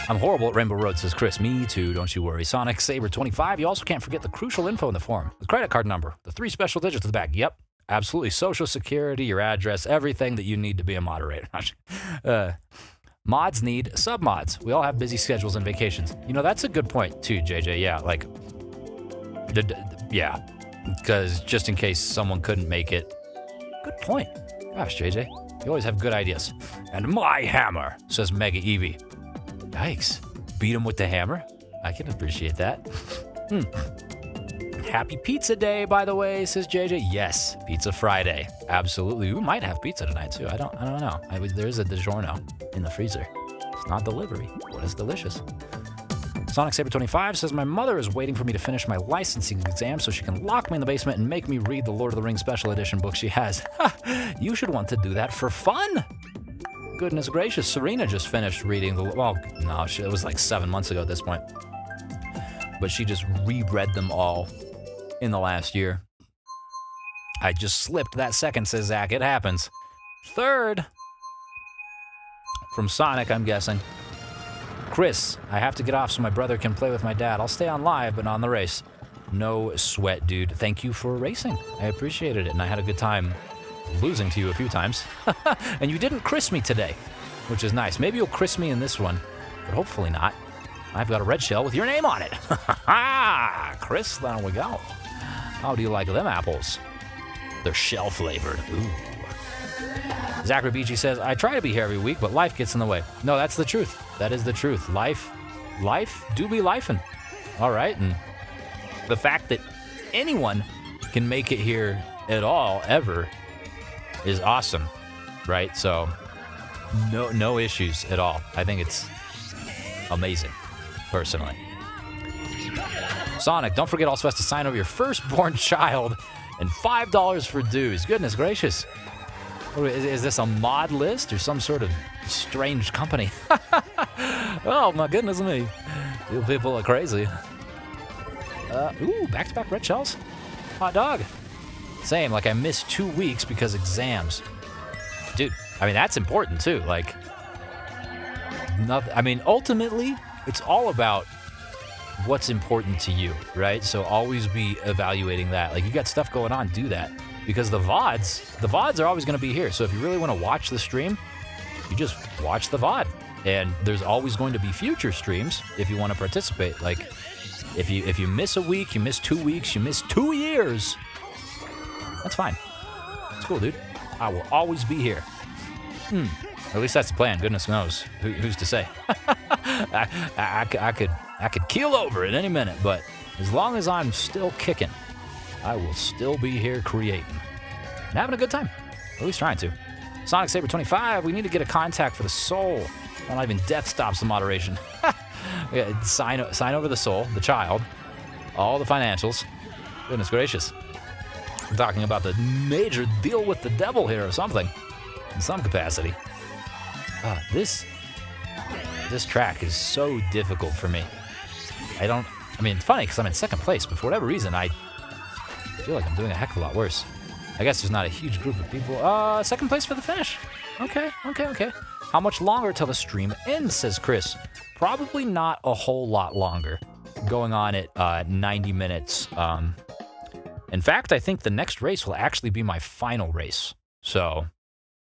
I'm horrible at Rainbow Road, says Chris. Me too, don't you worry. Sonic Saber 25. You also can't forget the crucial info in the form. The credit card number, the 3 special digits at the back. Yep, absolutely. Social security, your address, everything that you need to be a moderator. Mods need sub-mods. We all have busy schedules and vacations. You know, that's a good point too, JJ. Yeah, like, yeah, because just in case someone couldn't make it. Good point. Gosh, JJ, you always have good ideas. And my hammer, says Mega Evie. Yikes. Beat him with the hammer? I can appreciate that. Happy Pizza Day, by the way, says JJ. Yes, Pizza Friday. Absolutely. We might have pizza tonight, too. I don't know. There is a DiGiorno in the freezer. It's not delivery, but it's delicious. Sonic Saber 25 says, my mother is waiting for me to finish my licensing exam so she can lock me in the basement and make me read the Lord of the Rings Special Edition book she has. You should want to do that for fun. Goodness gracious, Serena just finished reading it was like 7 months ago at this point. But she just reread them all in the last year. I just slipped that second, says Zach. It happens. Third, from Sonic, I'm guessing. Chris, I have to get off so my brother can play with my dad. I'll stay on live, but not on the race. No sweat, dude. Thank you for racing. I appreciated it, and I had a good time losing to you a few times. And you didn't Chris me today, which is nice. Maybe you'll Chris me in this one, but hopefully not. I've got a red shell with your name on it. Chris, there we go. How do you like them apples? They're shell flavored. Ooh. Zachary Beachy says, I try to be here every week, but life gets in the way. No, that's the truth. That is the truth. Life do be lifing. All right, and the fact that anyone can make it here at all, ever, is awesome, right? So, no issues at all. I think it's amazing, personally. Sonic, don't forget also has to sign over your firstborn child and $5 for dues. Goodness gracious. Is this a mod list or some sort of strange company? Oh, my goodness me. You people are crazy. Ooh, back-to-back red shells. Hot dog. Same, like I missed 2 weeks because exams. Dude, I mean, that's important too. Like, ultimately, it's all about what's important to you, right? So always be evaluating that. Like, you got stuff going on, do that. Because the VODs are always going to be here. So if you really want to watch the stream, you just watch the VOD. And there's always going to be future streams if you want to participate. Like, if you miss a week, you miss 2 weeks, you miss 2 years, that's fine. It's cool, dude. I will always be here. At least that's the plan. Goodness knows. Who's to say? I could keel over at any minute, but as long as I'm still kicking, I will still be here creating and having a good time. At least trying to. Sonic Saber 25, we need to get a contact for the soul. Not even death stops the moderation. Yeah, sign over the soul, the child, all the financials. Goodness gracious. We're talking about the major deal with the devil here or something, in some capacity. This track is so difficult for me. It's funny because I'm in second place, but for whatever reason, I feel like I'm doing a heck of a lot worse. I guess there's not a huge group of people. Second place for the finish. Okay. How much longer till the stream ends, says Chris. Probably not a whole lot longer. Going on at 90 minutes. In fact, I think the next race will actually be my final race. So,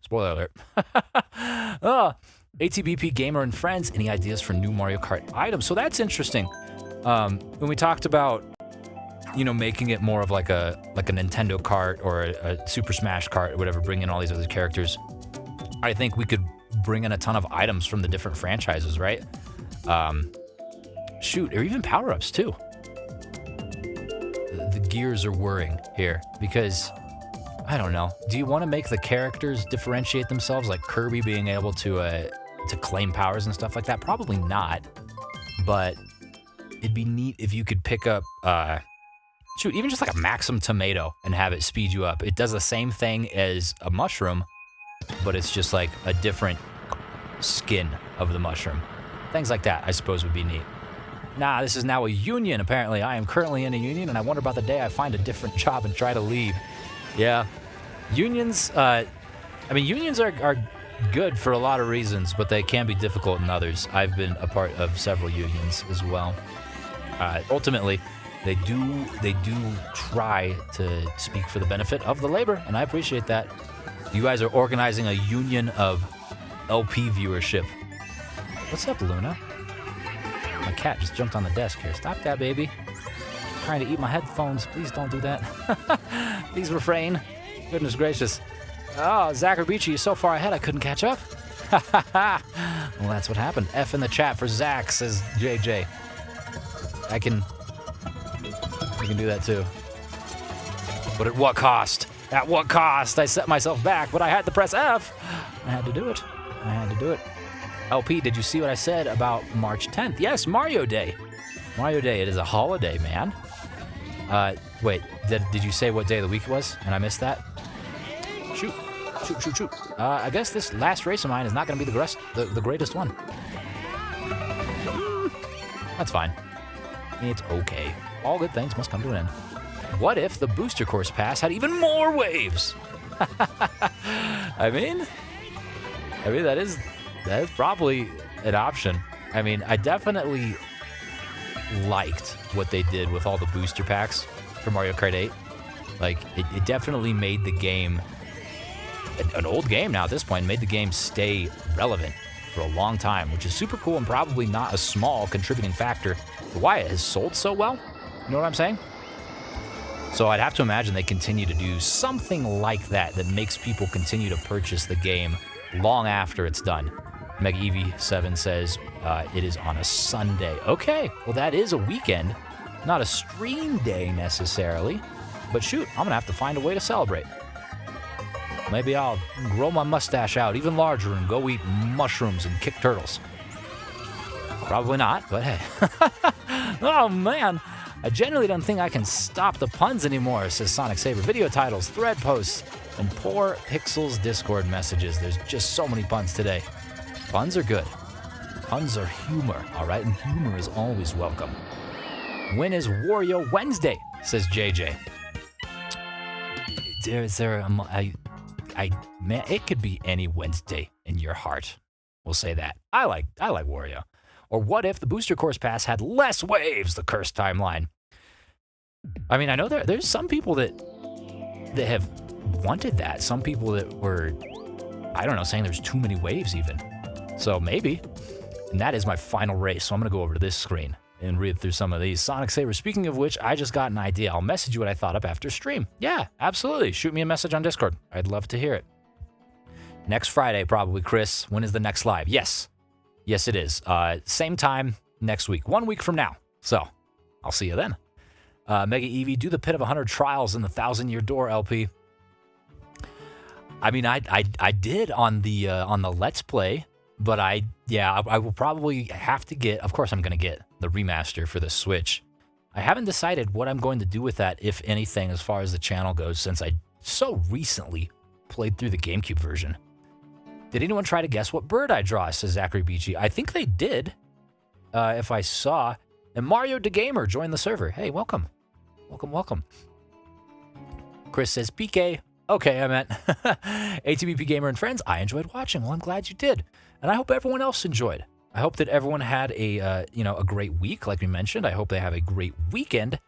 spoiler alert. ATBP Gamer and Friends, any ideas for new Mario Kart items? So that's interesting. When we talked about, making it more of like a Nintendo Kart or a Super Smash Kart or whatever, bring in all these other characters, I think we could bring in a ton of items from the different franchises, right? Shoot, or even power-ups too. The gears are whirring here because, I don't know. Do you want to make the characters differentiate themselves, like Kirby being able to claim powers and stuff like that? Probably not, but it'd be neat if you could pick up, even just like a Maxim Tomato and have it speed you up. It does the same thing as a mushroom, but it's just like a different skin of the mushroom. Things like that, I suppose, would be neat. Nah, this is now a union, apparently. I am currently in a union, and I wonder about the day I find a different job and try to leave. Yeah. Unions, unions are good for a lot of reasons, but they can be difficult in others. I've been a part of several unions as well. Ultimately, they do try to speak for the benefit of the labor, and I appreciate that. You guys are organizing a union of LP viewership. What's up, Luna? My cat just jumped on the desk here. Stop that, baby. I'm trying to eat my headphones. Please don't do that. Please refrain. Goodness gracious. Oh, Zachary Beachy is so far ahead I couldn't catch up. Well, that's what happened. F in the chat for Zach, says JJ. I can do that too. But at what cost? At what cost? I set myself back, but I had to press F. I had to do it. LP, did you see what I said about March 10th? Yes, Mario Day. Mario Day, it is a holiday, man. Wait, did you say what day of the week it was? And I missed that? Shoot. I guess this last race of mine is not going to be the greatest one. That's fine. It's okay. All good things must come to an end. What if the booster course pass had even more waves? I mean that is probably an option. I mean, I definitely liked what they did with all the booster packs for Mario Kart 8. Like, it definitely made the game, an old game now at this point, made the game stay relevant for a long time, which is super cool and probably not a small contributing factor to why it has sold so well. You know what I'm saying? So I'd have to imagine they continue to do something like that makes people continue to purchase the game long after it's done. Mega Eevee 7 says it is on a Sunday. Okay, well that is a weekend, not a stream day necessarily, but shoot, I'm gonna have to find a way to celebrate. Maybe I'll grow my mustache out even larger and go eat mushrooms and kick turtles. Probably not, but hey. Oh man, I genuinely don't think I can stop the puns anymore, says Sonic Saber. Video titles, thread posts, and poor Pixels Discord messages. There's just so many puns today. Puns are good. Puns are humor, all right? And humor is always welcome. When is Wario Wednesday, says JJ. Man, it could be any Wednesday in your heart. We'll say that. I like Wario. Or what if the booster course pass had less waves, the cursed timeline? I mean, I know there's some people that have wanted that. Some people that were, I don't know, saying there's too many waves even. So maybe. And that is my final race. So I'm going to go over to this screen and read through some of these. Sonic Saber, speaking of which, I just got an idea. I'll message you what I thought up after stream. Yeah, absolutely. Shoot me a message on Discord. I'd love to hear it. Next Friday, probably, Chris. When is the next live? Yes, it is. Same time next week. 1 week from now. So I'll see you then. Mega Eevee, do the Pit of 100 Trials in the 1,000-Year Door, LP. I mean, I did on the Let's Play, but I will probably have to get, of course I'm going to get the remaster for the Switch. I haven't decided what I'm going to do with that, if anything, as far as the channel goes, since I so recently played through the GameCube version. Did anyone try to guess what bird I draw, says Zachary Beachy. I think they did, if I saw. And Mario the Gamer joined the server. Hey, welcome. Welcome. Chris says, PK, Okay, I meant ATBP Gamer and friends, I enjoyed watching. Well, I'm glad you did. And I hope everyone else enjoyed. I hope that everyone had a great week, like we mentioned. I hope they have a great weekend.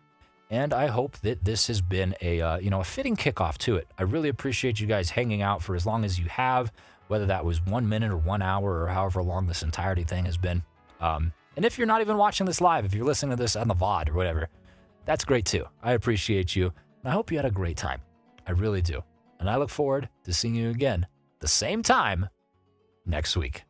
And I hope that this has been a fitting kickoff to it. I really appreciate you guys hanging out for as long as you have, whether that was 1 minute or 1 hour or however long this entirety thing has been. And if you're not even watching this live, if you're listening to this on the VOD or whatever, that's great too. I appreciate you. And I hope you had a great time. I really do. And I look forward to seeing you again the same time next week.